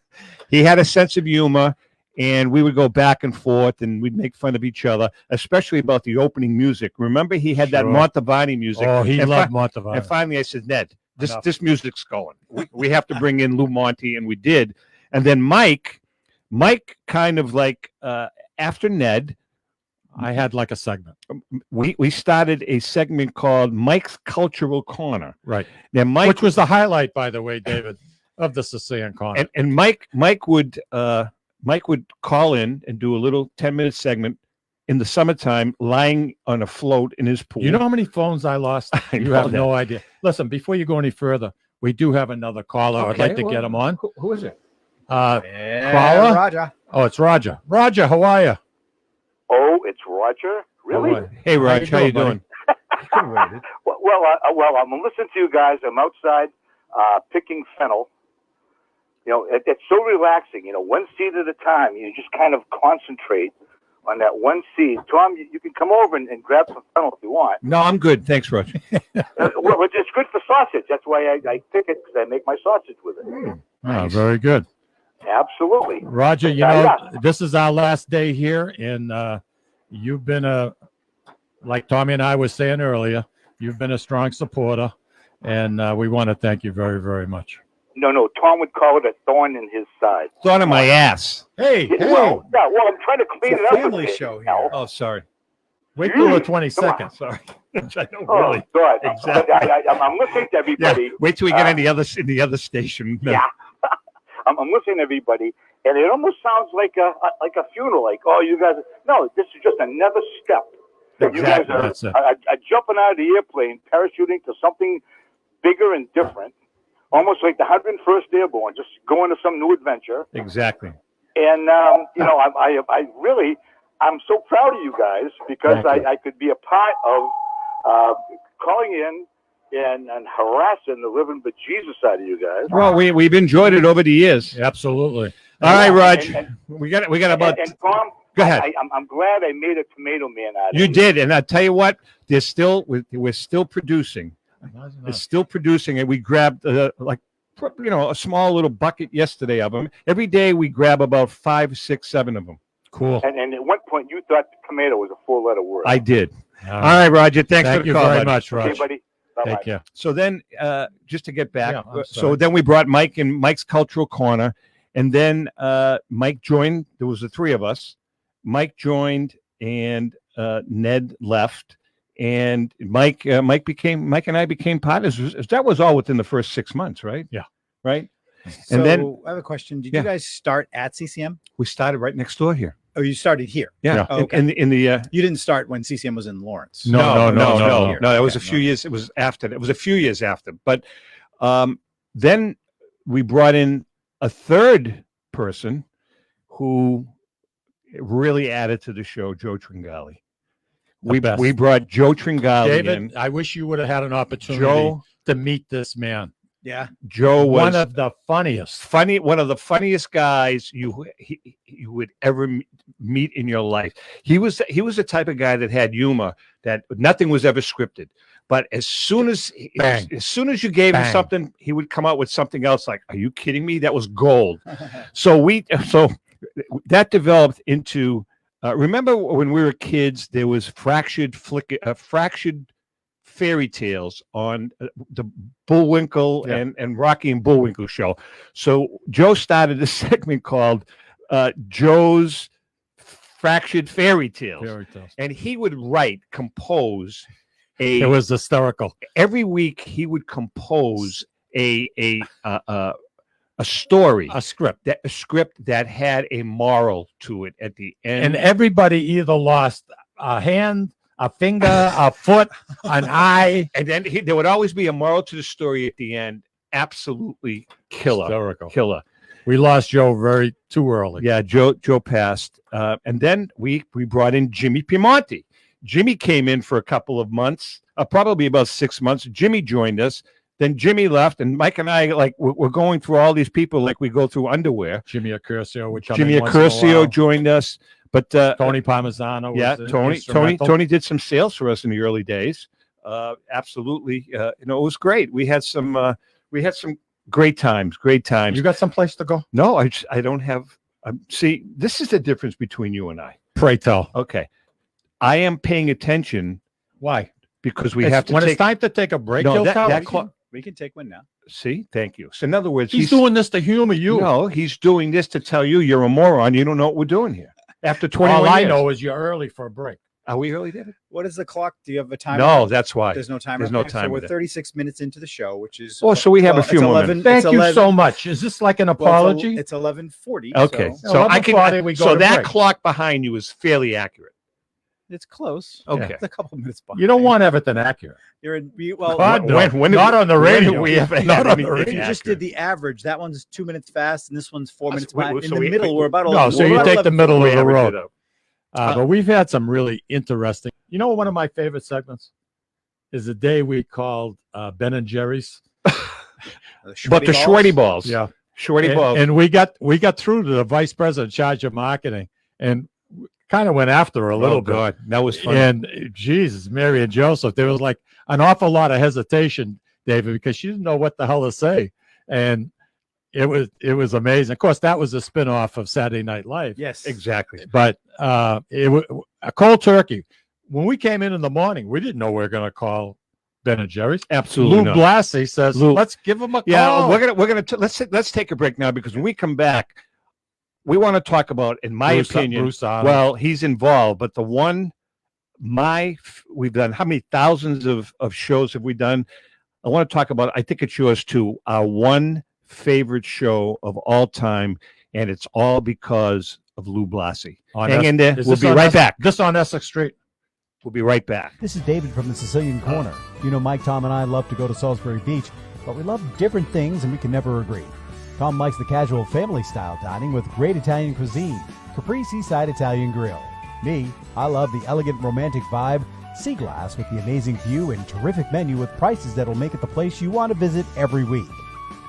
C: He had a sense of humor, and we would go back and forth, and we'd make fun of each other, especially about the opening music. Remember, he had that
E: Sure.
C: Montalbani music.
E: Oh, he
C: And
E: loved
C: And
E: Montalbani.
C: finally, I said, Ned,
E: Enough.
C: this music's going. We have to bring in Lou Monte, and we did. And then Mike kind of like after Ned,
E: I had like a segment.
C: we started a segment called Mike's Cultural Corner.
E: Right.
C: Now, Mike,
E: Which was the highlight, by the way, David, of the Sicilian Corner.
C: and Mike would call in and do a little 10-minute segment in the summertime, lying on a float in his pool.
E: You know how many phones I lost?
C: I
E: You
C: know
E: have
C: that.
E: no idea. Listen, before you go any further, we do have another caller. I'd like to get him on.
C: Who is it?
E: Caller?
F: Roger.
E: Oh, it's Roger. Roger, how are you?
G: Oh, it's Roger? Really?
C: Hey, Raj, how you
E: buddy?
C: doing?
G: Well, I'm listening to you guys. I'm outside picking fennel. You know, it's so relaxing. You know, one seed at a time. You just kind of concentrate on that one seed. Tom, you can come over and grab some fennel if you want.
C: No, I'm good. Thanks, Raj.
G: Well, it's good for sausage. That's why I pick it, because I make my sausage with it.
E: Oh, very good.
G: Absolutely.
E: Roger, you
G: Yeah,
E: know,
G: yeah.
E: this is our last day here, and you've been like Tommy and I were saying earlier, you've been a strong supporter, and we want to thank you very, very much.
G: No, Tom would call it a thorn in his side.
C: Thorn in my ass.
E: Hey,
G: Well, I'm trying to clean
F: It's
G: it
F: a
G: up.
F: family
G: a bit,
F: show
G: you know.
C: Oh, sorry.
E: wait till the
G: Come
E: 22nd.
G: on.
C: Sorry. I know,
G: Oh,
C: really.
G: God.
C: Exactly.
G: I'm listening to
C: Yeah.
G: everybody.
C: Wait till we get in the other station.
G: Yeah. I'm listening to everybody, and it almost sounds like a funeral. Like, oh, you guys. No, this is just another step. You guys
C: Exactly.
E: That's it.
G: are jumping out of the airplane, parachuting to something bigger and different, almost like the 101st Airborne, just going to some new adventure.
C: Exactly.
G: And you know, I really, I'm so proud of you guys because
E: Thank you.
G: I could be a part of calling in and harassing the living bejesus out of you guys.
C: Well, we've enjoyed it over the years.
E: Absolutely.
C: All right, Raj.
G: And-
C: We got about.
G: and Tom,
C: Go ahead.
G: I'm glad I made a tomato man out of
C: You
G: it.
C: did, and I tell you what, we're still producing. It's still producing, and we grabbed a small little bucket yesterday of them. Every day we grab about 5, 6, 7 of them.
E: Cool.
G: And at one point you thought tomato was a 4-letter word.
C: I did.
E: All
C: All right, Roger. Thanks
E: Thank
C: for the
E: you
C: call,
E: very
C: buddy.
E: much,
G: Okay,
E: Raj.
G: buddy. Bye-bye.
E: Take care.
C: So then, just to get back,
E: Yeah, I'm
C: so
E: sorry.
C: then we brought Mike in Mike's Cultural Corner, and then Mike joined. There was the 3 of us. Mike joined, and Ned left, and Mike and I became partners. That was all within the first 6 months, right?
E: Yeah.
C: Right.
F: So
C: And then
F: I have a question. Did
C: Yeah.
F: you guys start at CCM?
C: we started right next door here.
F: Oh, you started here.
C: Yeah.
E: Yeah.
F: Oh, okay.
C: In the
F: You didn't start when CCM was in Lawrence.
E: No.
C: No, that was a
F: Okay,
C: few years. It was after that. It was a few years after. But then we brought in a third person who really added to the show, Joe Tringali. We
E: best.
C: brought Joe Tringali
E: David,
C: in.
E: I wish you would have had an opportunity
C: Joe
E: to meet this man.
F: Yeah.
C: Joe was
E: One of the funniest.
C: one of the funniest guys you would ever meet in your life. He was the type of guy that had humor, that nothing was ever scripted. But as soon as
E: Bang.
C: you gave him
E: Bang.
C: something, he would come out with something else. Like, are you kidding me? That was gold. so that developed into. Remember when we were kids? There was fractured fairy tales on the Bullwinkle and Rocky and Bullwinkle show. So Joe started a segment called Joe's Fractured Fairy Tales. And he would compose
E: It was hysterical.
C: Every week he would compose a story, a script that had a moral to it at the end.
E: And everybody either lost a hand, a finger, a foot, an eye.
C: And then there would always be a moral to the story at the end. Absolutely killer.
E: Hysterical.
C: Killer.
E: We lost Joe too early.
C: Yeah, Joe passed. And then we brought in Jimmy Piemonte. Jimmy came in for a couple of months, probably about 6 months. Jimmy joined us. Then Jimmy left, and Mike and I, we're going through all these people like we go through underwear.
E: Jimmy Accurcio,
C: Jimmy Accurcio joined us. But
E: Tony Parmesan.
C: Tony did some sales for us in the early days. Absolutely, it was great. We had some great times.
E: You got some place to go?
C: No, I don't have. See, this is the difference between you and I.
E: Pray tell.
C: Okay, I am paying attention.
E: Why?
C: Because have to.
E: When it's time to take a break,
F: we can take one now.
C: See, thank you. So in other words,
E: he's doing this to humor you.
C: No, he's doing this to tell you you're a moron. You don't know what we're doing here. After 21
E: All
C: years.
E: I know is you're early for a break.
C: Are we early, David?
F: What is the clock? Do you have a timer?
C: No, that's why.
F: There's no timer.
C: There's no timer.
F: So we're
C: there.
F: 36 minutes into the show, which is.
C: Oh, so we have a few more minutes.
E: Thank you so much. Is this like an apology?
F: It's 11:40.
C: Okay, so I can. So that clock behind you is fairly accurate.
F: It's close.
C: Okay,
F: it's a couple minutes behind.
E: You don't want everything accurate.
F: You're
E: not on the radio.
C: We have
E: not on the radio.
F: If you just did the average, that one's 2 minutes fast, and this one's 4 minutes behind. In
C: so
F: the middle, we're about.
E: No, so you take the middle of the road.
C: Up.
E: But we've had some really interesting. You know, one of my favorite segments is the day we called Ben and Jerry's.
C: But the shorty balls,
E: yeah,
C: shorty balls,
E: and we got through to the vice president in charge of marketing, and kind of went after her a little bit.
C: God, that was fun.
E: And Jesus, Mary and Joseph, there was like an awful lot of hesitation, David, because she didn't know what the hell to say, and it was amazing. Of course, that was a spinoff of Saturday Night Live.
F: Yes,
E: exactly. But it was a cold turkey. When we came in the morning, we didn't know we were going to call Ben and Jerry's.
C: Absolutely,
E: Lou
C: not.
E: Blassie says, "Let's give him a call."
C: Yeah, let's take a break now, because when we come back, we want to talk about, in my opinion, well, he's involved, but the one, we've done how many thousands of shows have we done? I want to talk about. I think it's yours too. Our one favorite show of all time, and it's all because of Lou Blassie. Hang in there. We'll be right back.
E: This on Essex Street.
C: We'll be right back.
R: This is David from the Sicilian Corner. You know, Mike, Tom, and I love to go to Salisbury Beach, but we love different things and we can never agree. Tom likes the casual family-style dining with great Italian cuisine, Capri Seaside Italian Grill. Me, I love the elegant romantic vibe, Sea Glass with the amazing view and terrific menu with prices that'll make it the place you want to visit every week.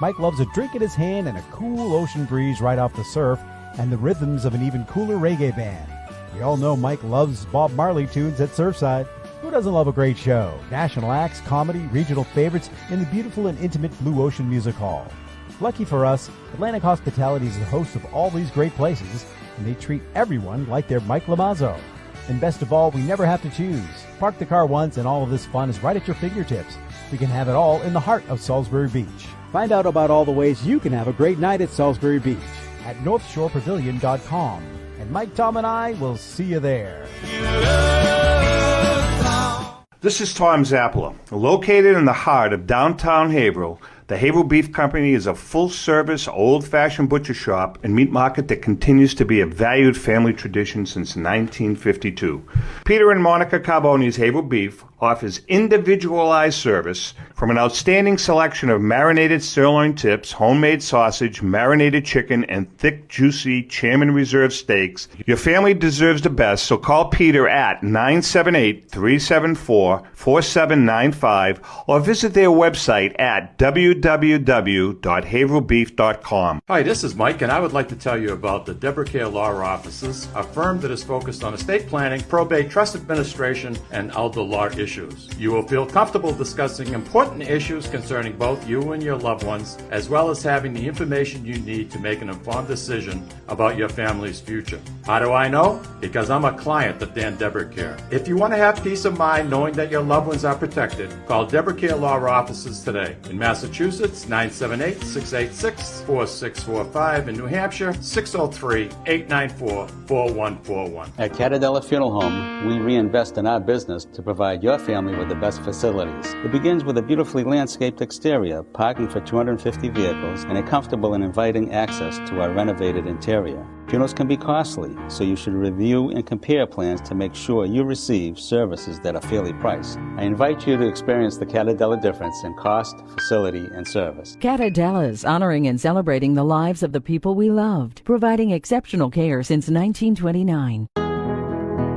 R: Mike loves a drink in his hand and a cool ocean breeze right off the surf and the rhythms of an even cooler reggae band. We all know Mike loves Bob Marley tunes at Surfside. Who doesn't love a great show? National acts, comedy, regional favorites, and the beautiful and intimate Blue Ocean Music Hall. Lucky for us, Atlantic Hospitality is the host of all these great places, and they treat everyone like they're Mike Lamazzo. And best of all, we never have to choose. Park the car once and all of this fun is right at your fingertips. We can have it all in the heart of Salisbury Beach. Find out about all the ways you can have a great night at Salisbury Beach at NorthshorePavilion.com. And Mike, Tom, and I will see you there.
C: This is Tom Zappala. Located in the heart of downtown Haverhill, the Haverhill Beef Company is a full-service, old-fashioned butcher shop and meat market that continues to be a valued family tradition since 1952. Peter and Monica Carboni's Haverhill Beef offers individualized service from an outstanding selection of marinated sirloin tips, homemade sausage, marinated chicken, and thick, juicy Chairman Reserve steaks. Your family deserves the best, so call Peter at 978-374-4795 or visit their website at www.haverhillbeef.com.
S: Hi, this is Mike, and I would like to tell you about the Deborah Care Law Offices, a firm that is focused on estate planning, probate, trust administration, and elder law issues. You will feel comfortable discussing important issues concerning both you and your loved ones, as well as having the information you need to make an informed decision about your family's future. How do I know? Because I'm a client of Dan Deborah Care. If you want to have peace of mind knowing that your loved ones are protected, call Deborah Care Law Offices today. In Massachusetts, 978-686-4645. In New Hampshire, 603-894-4141.
T: At Catadella Funeral Home, we reinvest in our business to provide your family with the best facilities. It begins with a beautifully landscaped exterior, parking for 250 vehicles, and a comfortable and inviting access to our renovated interior. Funerals can be costly, so you should review and compare plans to make sure you receive services that are fairly priced. I invite you to experience the Catadella difference in cost, facility, and service.
U: Catadella's honoring and celebrating the lives of the people we loved, providing exceptional care since 1929.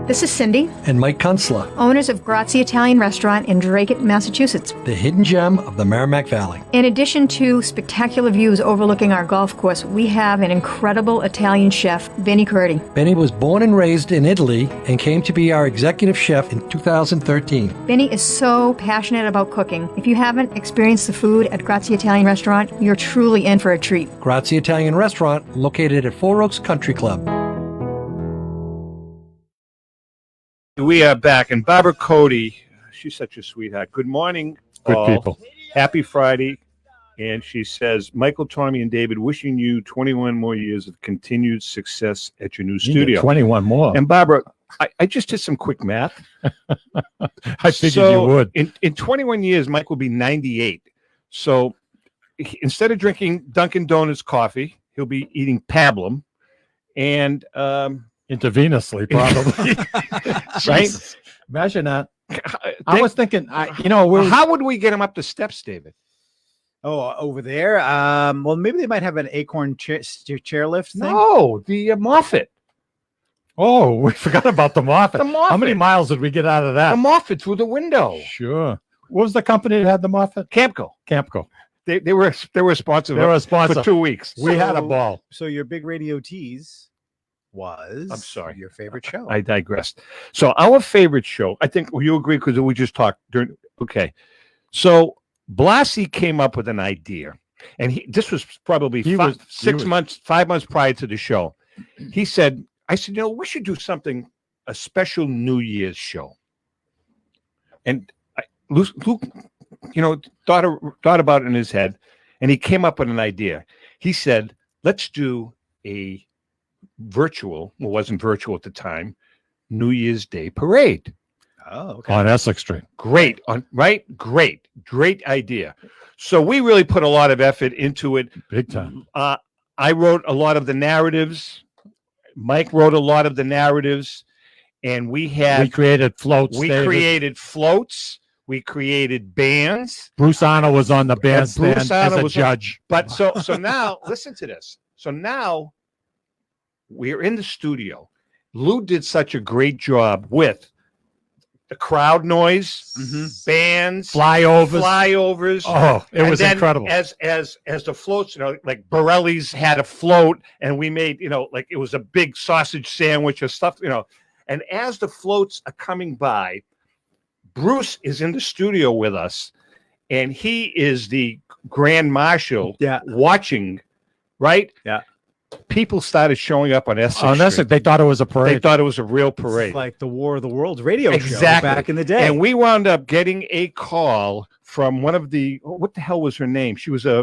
P: This is Cindy,
Q: And Mike Kunstler,
P: owners of Grazie Italian Restaurant in Dracut, Massachusetts.
Q: the hidden gem of the Merrimack Valley.
P: In addition to spectacular views overlooking our golf course, we have an incredible Italian chef, Benny Curti.
Q: Benny was born and raised in Italy and came to be our executive chef in 2013.
P: Benny is so passionate about cooking. If you haven't experienced the food at Grazie Italian Restaurant, you're truly in for a treat.
Q: Grazie Italian Restaurant, located at Four Oaks Country Club.
C: We are back, and Barbara Cody, she's such a sweetheart. Good morning,
E: Good
C: all.
E: people.
C: Happy Friday. And she says, Michael, Tommy, and David, wishing you 21 more years of continued success at your new
E: You
C: studio.
E: get 21 more.
C: And Barbara, I just did some quick math.
E: I figured you would.
C: In 21 years, Mike will be 98. So instead of drinking Dunkin' Donuts coffee, he'll be eating pablum. And
E: intravenously, probably.
C: right?
E: Jesus. Imagine that. I was thinking,
C: how would we get him up the steps, David?
F: Oh, over there. Well, maybe they might have an acorn chairlift thing.
C: No, the Moffat.
E: Oh, we forgot about the Moffat.
C: The Moffat.
E: How many miles did we get out of that?
C: The Moffat through the window.
E: Sure. What was the company that had the Moffat?
C: Camco.
E: Camco.
C: They were a sponsor.
E: They were a sponsor
C: for 2 weeks.
E: We had a ball.
F: So your big radio tease was
C: I'm sorry.
F: Your favorite show.
C: I digressed. So our favorite show, I think you agree because we just talked during. Okay, so Blassie came up with an idea, and this was probably 5 months prior to the show. He said, "I said, we should do something, a special New Year's show." And Luke, thought about it in his head, and he came up with an idea. He said, "Let's do a virtual, well, it wasn't virtual at the time, New Year's Day parade."
F: Oh, okay.
E: On Essex Street.
C: Great. Great idea. So we really put a lot of effort into it.
E: Big time.
C: I wrote a lot of the narratives. Mike wrote a lot of the narratives. And we
E: created floats.
C: We
E: David.
C: created floats. We created bands.
E: Bruce Arnold was on the bandstand
C: Bruce
E: as
C: Arnold
E: a
C: was
E: judge.
C: But so now, listen to this. So now we're in the studio. Lou did such a great job with the crowd noise, bands, flyovers.
E: Oh, it was
C: then
E: incredible.
C: As the floats, like Borelli's had a float, and we made, like it was a big sausage sandwich or stuff, And as the floats are coming by, Bruce is in the studio with us, and he is the grand marshal watching, right?
F: Yeah.
C: People started showing up on Essex
E: On Essex,
C: Street.
E: they thought it was a parade.
C: They thought it was a real parade.
F: It's like the War of the Worlds radio show back in the day.
C: And we wound up getting a call from one of the, what the hell was her name? She was not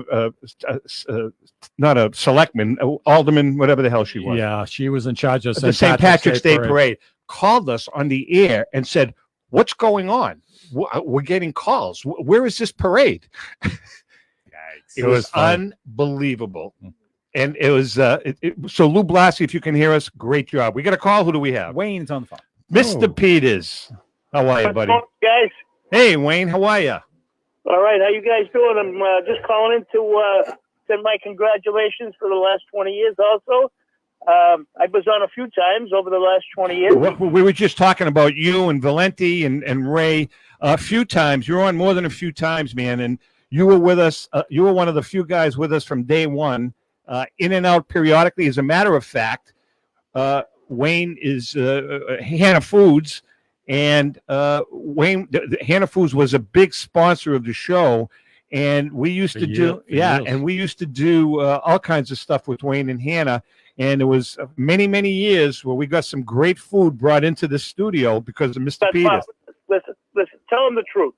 C: a selectman, alderman, whatever the hell she was.
E: Yeah, she was in charge of
C: The St. Patrick's Day Parade. Called us on the air and said, "What's going on? We're getting calls. Where is this parade?" It was unbelievable. And it was so Lou Blassie, if you can hear us, great job. We got a call. Who do we have?
F: Wayne's on the phone.
C: Mr. Peters. How are you, buddy?
V: Guys.
C: Hey, Wayne. How are you?
V: All right. How you guys doing? I'm just calling in to send my congratulations for the last 20 years also. I was on a few times over the last 20 years.
C: We were just talking about you and Valenti and Ray a few times. You were on more than a few times, man. And you were with us. You were one of the few guys with us from day one. In and out periodically. As a matter of fact, Wayne is Hannah Foods, and Wayne Hannah Foods was a big sponsor of the show, and we used to do all kinds of stuff with Wayne and Hannah. And there was many, many years where we got some great food brought into the studio because of Mr. Peters.
V: Listen. Tell him the truth.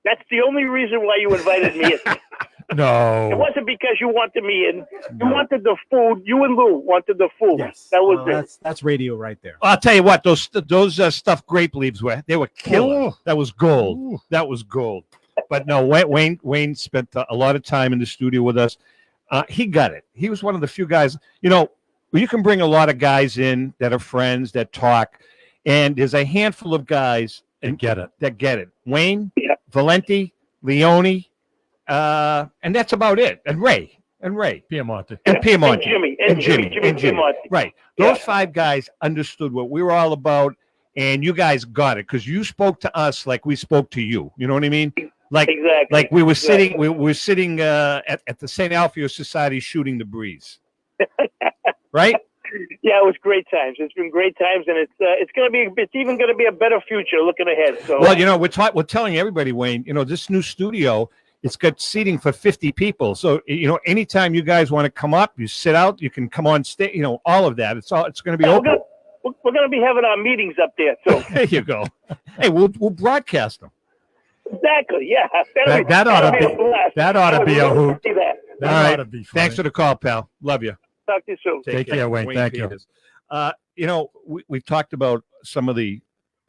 V: That's the only reason why you invited me in.
E: No.
V: It wasn't because you wanted me in. You wanted the food. You and Lou wanted the food.
F: Yes.
V: That was it.
F: That's radio right there.
C: I'll tell you what, those stuffed grape leaves they were killer. That was gold. That was gold. But no, Wayne spent a lot of time in the studio with us. He got it. He was one of the few guys. You can bring a lot of guys in that are friends that talk, and there's a handful of guys
E: that get it.
C: Wayne, Valenti, Leone, and that's about it. And Ray.
E: Piemonte.
C: And Piemonte.
V: And Jimmy Piemonte.
C: Right. Those five guys understood what we were all about, and you guys got it because you spoke to us like we spoke to you. You know what I mean?
V: Exactly.
C: Like we were sitting at the St. Alfio Society shooting the breeze. Right?
V: Yeah, it was great times. It's been great times, and it's even going to be a better future looking ahead. So,
C: well, we're telling everybody, Wayne, this new studio, it's got seating for 50 people. So, anytime you guys want to come up, you sit out, you can come on stage, all of that. It's going to be open.
V: We're going to be having our meetings up there, so.
C: There you go. Hey, we'll broadcast them.
V: Exactly. Yeah.
E: That ought to be a hoot.
C: That ought to be fun. Thanks for the call, pal. Love you.
V: Talk to you soon.
E: Take care, Wayne. Thank
C: Peters. You. We've talked about some of the.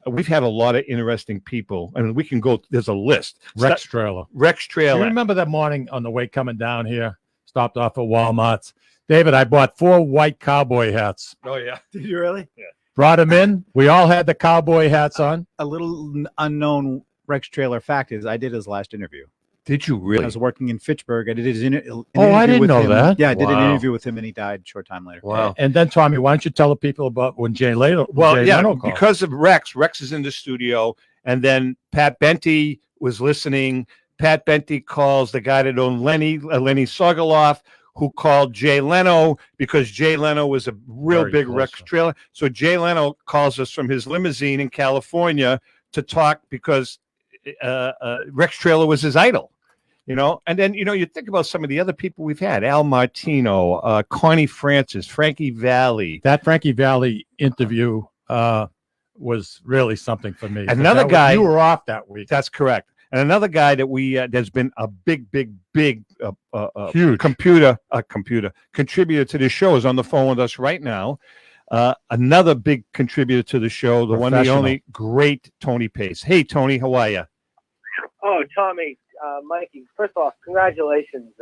C: We've had a lot of interesting people. I mean, we can go. There's a list.
E: Rex Trailer.
C: You
E: remember that morning on the way coming down here? Stopped off at Walmart's. David, I bought 4 white cowboy hats.
C: Oh yeah.
F: Did you really?
C: Yeah.
E: Brought them in. We all had the cowboy hats on.
F: A little unknown Rex Trailer fact is I did his last interview.
C: Did you really?
F: I was working in Fitchburg. I did his interview.
E: I didn't know that.
F: Yeah, I did an interview with him, and he died a short time later.
C: Wow.
E: And then, Tommy, why don't you tell the people about when Jay Leno?
C: Because of Rex. Rex is in the studio, and then Pat Benty was listening. Pat Benty calls the guy that owned Lenny Sogoloff, who called Jay Leno because Jay Leno was a real big Rex Trailer. So Jay Leno calls us from his limousine in California to talk because Rex Trailer was his idol. And then, you think about some of the other people we've had, Al Martino, Connie Francis, Frankie Valli.
E: That Frankie Valli interview was really something for me.
C: Another guy.
E: You were off that week.
C: That's correct. And another guy that there's been a big
E: huge
C: contributor to the show is on the phone with us right now. Another big contributor to the show, the one, the only great Tony Pace. Hey, Tony, how are you?
J: Oh, Tommy. Mikey, first of all, congratulations.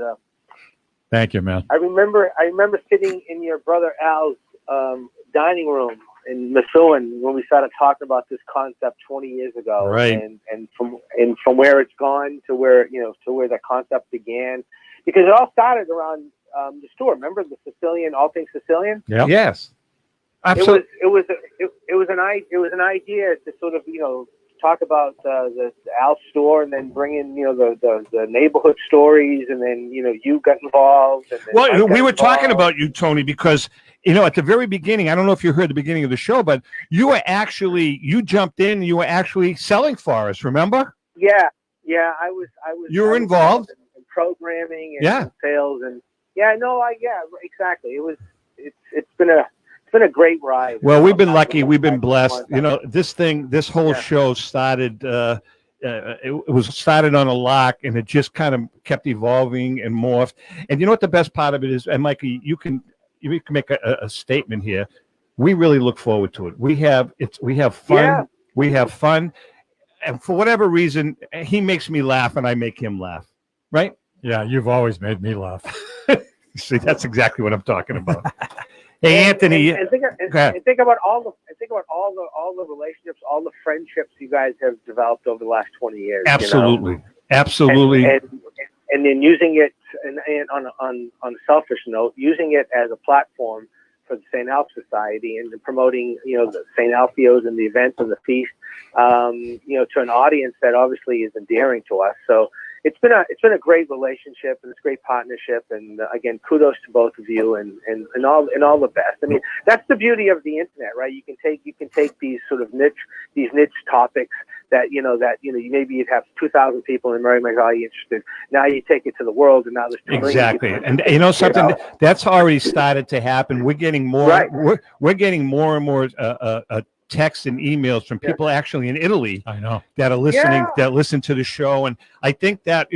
E: Thank you, man.
J: I remember sitting in your brother Al's dining room in Methuen when we started talking about this concept 20 years ago.
C: Right.
J: And from where it's gone to where the concept began, because it all started around the store. Remember the Sicilian, All Things Sicilian?
C: Yeah. Yes. Absolutely.
J: It was an idea to sort of talk about the Al store, and then bring in the neighborhood stories, and then you got involved. And
C: well, we were talking about you, Tony, because at the very beginning, I don't know if you heard the beginning of the show, but you jumped in. You were actually selling for us. Remember?
J: Yeah, I was.
C: You were involved
J: in programming and sales, and exactly. It's been a great ride.
C: Well, we've been lucky. We've been blessed. This whole show started. It was started on a lark, and it just kind of kept evolving and morphed. And you know what the best part of it is? And Mikey, you can make a statement here. We really look forward to it. We have fun.
J: Yeah.
C: We have fun, and for whatever reason, he makes me laugh, and I make him laugh. Right?
E: Yeah, you've always made me laugh.
C: See, that's exactly what I'm talking about. Hey, Anthony.
J: And think about all the relationships, all the friendships you guys have developed over the last 20 years.
C: Absolutely, absolutely.
J: And then using it, and on a selfish note, using it as a platform for the St. Alf Society and promoting, the St. Alfios and the events and the feast, to an audience that obviously is endearing to us. So it's been a great relationship, and it's a great partnership. And again, kudos to both of you, and all the best. I mean, that's the beauty of the internet, right? You can take these sort of niche topics that maybe you'd have 2,000 people in Merrimack Valley interested. Now you take it to the world, and now there's 2 million
C: Exactly.
J: people.
C: And you know something, that's already started to happen. We're getting more,
J: Right.
C: we're getting more and more texts and emails from people actually in Italy.
E: I know.
C: That are listening,
J: Yeah.
C: that listen to the show. And I think that,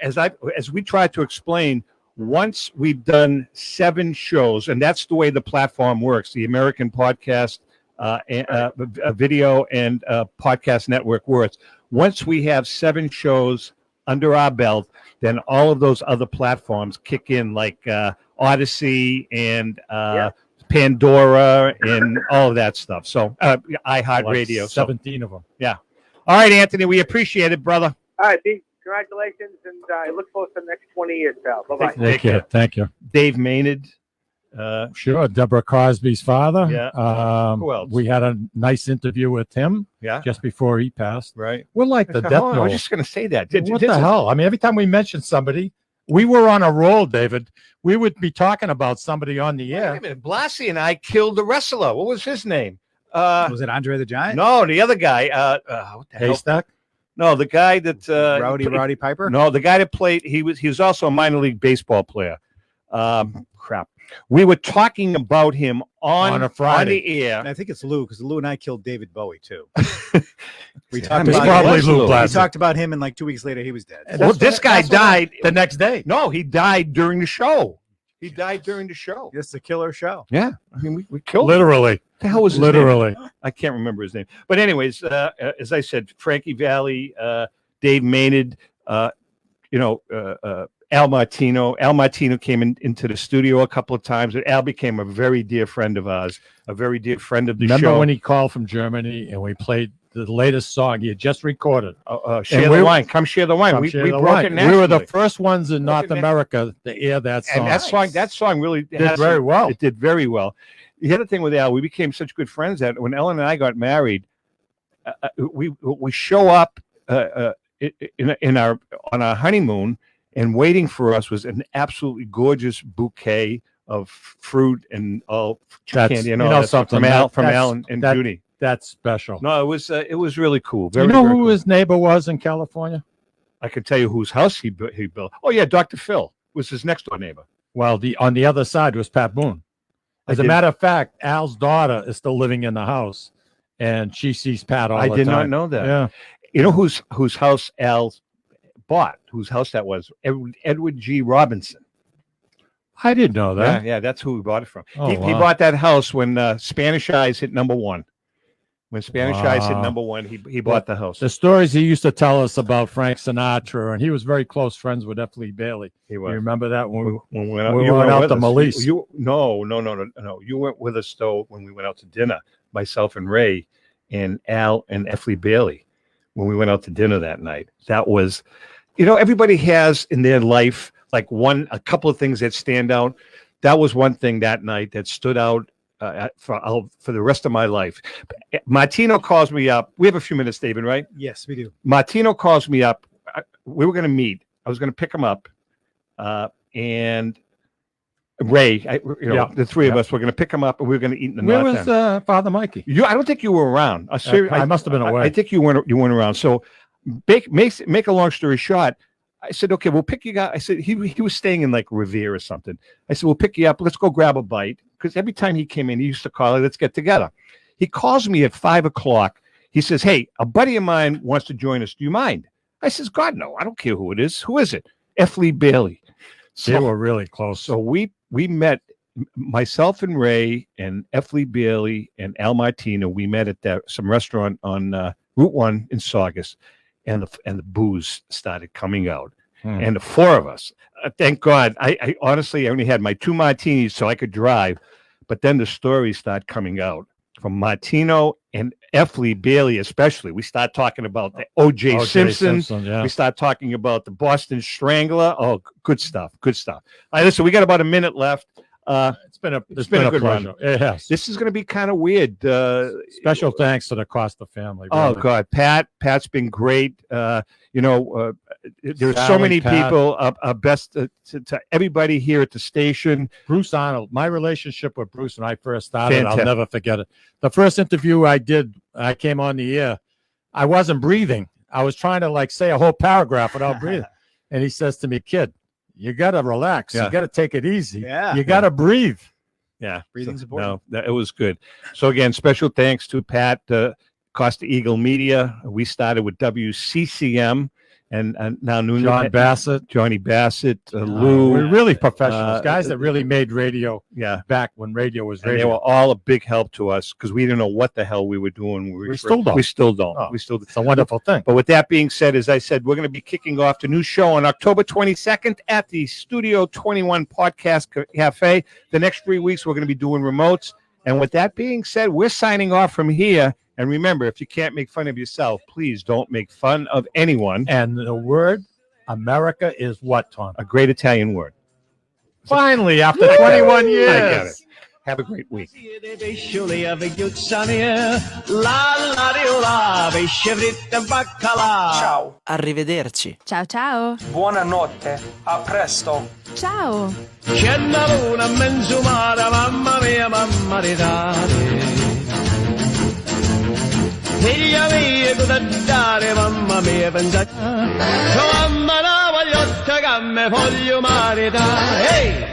C: as we try to explain, once we've done 7 shows, and that's the way the platform works, the American Podcast Video and Podcast Network works. Once we have 7 shows under our belt, then all of those other platforms kick in, like Odyssey and Pandora and all of that stuff. So iHeartRadio.
E: 17 of them.
C: Yeah. All right, Anthony, we appreciate it, brother.
J: All right, Pete, congratulations, and I look forward to the next 20 years, pal. Bye-bye.
E: Thank you.
C: Dave Maynard.
E: Sure, Deborah Crosby's father.
C: Yeah. Who else?
E: We had a nice interview with him.
C: Yeah.
E: Just before he passed.
C: Right.
E: We're like the death
C: I
E: note.
C: was just going to say that.
E: What the hell? I mean, every time we mention somebody, we were on a roll, David. We would be talking about somebody on the air.
C: Wait a minute. Blassie and I killed the wrestler. What was his name?
F: Was it Andre the Giant?
C: No, the other guy. What the hell?
E: Haystack?
C: No, the guy that
F: Roddy Piper?
C: No, the guy that played. He was also a minor league baseball player. Crap. We were talking about him on
E: a Friday.
C: on the air.
F: And I think it's Lou, because Lou and I killed David Bowie too. We
C: Yeah,
F: talked
C: it's
F: about
C: probably Lou
F: we
C: Blassie.
F: talked about him, and like 2 weeks later, he was dead.
C: Well, this guy died
E: the next day.
C: No, he died during the show. He died during the show.
F: It's a killer show.
C: Yeah, I mean, we killed him.
E: Literally.
C: What the hell was his
E: Literally.
C: name? I can't remember his name. But anyways, as I said, Frankie Valli, Dave Maynard, Al Martino. Al Martino came into the studio a couple of times. Al became a very dear friend of ours, a very dear friend of the show.
E: Remember when he called from Germany and we played the latest song he had just recorded?
C: Share the Wine. Come share the wine. We broke it nationally.
E: We were the first ones in North America to air that song.
C: And that song really
E: did very well.
C: It did very well. The other thing with Al, we became such good friends that when Ellen and I got married, we show up on our honeymoon, and waiting for us was an absolutely gorgeous bouquet of fruit and all candy and all that stuff from Al and Judy.
E: That's special.
C: No, it was really cool.
E: Do you know who his neighbor was in California?
C: I could tell you whose house he built. Oh yeah, Dr. Phil was his next door neighbor.
E: Well, on the other side was Pat Boone. As a matter of fact, Al's daughter is still living in the house, and she sees Pat all the time.
C: I did not know that.
E: Yeah.
C: You know whose house Al bought? Whose house that was? Edward G. Robinson.
E: I didn't know that.
C: Yeah, that's who we bought it from.
E: Oh,
C: He
E: wow.
C: bought that house when Spanish Eyes hit #1. When Spanish Eyes hit
E: Wow.
C: #1, he bought the house.
E: The stories he used to tell us about Frank Sinatra, and he was very close friends with F. Lee Bailey.
C: He was.
E: You remember that when
C: When we
E: we went out to Malise?
C: No. You went with us though when we went out to dinner. Myself and Ray and Al and F. Lee Bailey. When we went out to dinner that night, that was, everybody has in their life like a couple of things that stand out. That was one thing that night that stood out for the rest of my life. Martino calls me up. We have a few minutes, David, right?
F: Yes, we do.
C: Martino calls me up. We were going to meet. I was going to pick him up, and Ray, the three of us were going to pick him up, and we were going to eat in the
E: Where
C: North
E: was
C: End.
E: Father Mikey?
C: I don't think you were around.
E: I must have been away.
C: I think you weren't around. So, make a long story short. I said, okay, we'll pick you guys. I said he was staying in like Revere or something. I said, we'll pick you up. Let's go grab a bite. Because every time he came in, he used to call, let's get together. He calls me at 5:00. He says, hey, a buddy of mine wants to join us. Do you mind? I says, God, no, I don't care who it is. Who is it? F. Lee Bailey.
E: They were really close.
C: So we met, myself and Ray and F. Lee Bailey and Al Martino. We met at some restaurant on Route 1 in Saugus, and the booze started coming out. And the four of us, thank God, I honestly only had my 2 martinis so I could drive. But then the stories start coming out from Martino and F. Lee Bailey, especially. We start talking about the O.J. Simpson.
E: Yeah.
C: We start talking about the Boston Strangler. Oh, good stuff. Good stuff. All right, listen, we got about a minute left.
E: It's been a good
C: pleasure.
E: run. Yes.
C: This is going to be kind of weird.
E: Special thanks to the Costa family.
C: Oh
E: really.
C: God, Pat's been great. There's so
E: Sally,
C: many
E: Pat.
C: people. Best to everybody here at the station.
E: Bruce Arnold. My relationship with Bruce when I first started,
C: Fantastic.
E: I'll never forget it. The first interview I did, I came on the air. I wasn't breathing. I was trying to like say a whole paragraph without breathing. And he says to me, kid, you got to relax.
C: Yeah.
E: You got to take it easy.
F: Yeah.
E: You got to breathe.
C: Yeah.
F: Breathing's important.
C: No, it was good. So again, special thanks to Pat, Costa Eagle Media. We started with WCCM and now New
E: John Bassett.
C: Johnny Bassett, Lou.
E: We're really professionals, guys that really made radio back when radio was
C: And they
E: radio.
C: were all a big help to us because we didn't know what the hell we were doing.
E: We still don't.
C: We still don't.
E: Oh,
C: we still.
E: It's a wonderful thing.
C: But with that being said, as I said, we're going to be kicking off the new show on October 22nd at the Studio 21 Podcast Cafe. The next 3 weeks, we're going to be doing remotes. And with that being said, we're signing off from here. And remember, if you can't make fun of yourself, please don't make fun of anyone.
E: And the word America is what, Tom?
C: A great Italian word.
E: Finally, after 21 years.
C: I get it. Have a great week.
B: Ciao.
D: Arrivederci.
B: Ciao ciao.
D: Buonanotte. A presto.
B: Ciao.
N: C'è una luna in mezzo mare, mamma mia, mamma ridare. Figlia mia, cosa dare, mamma mia, pensate. Mamma, no, voglio che mi voglio maritare. Ehi!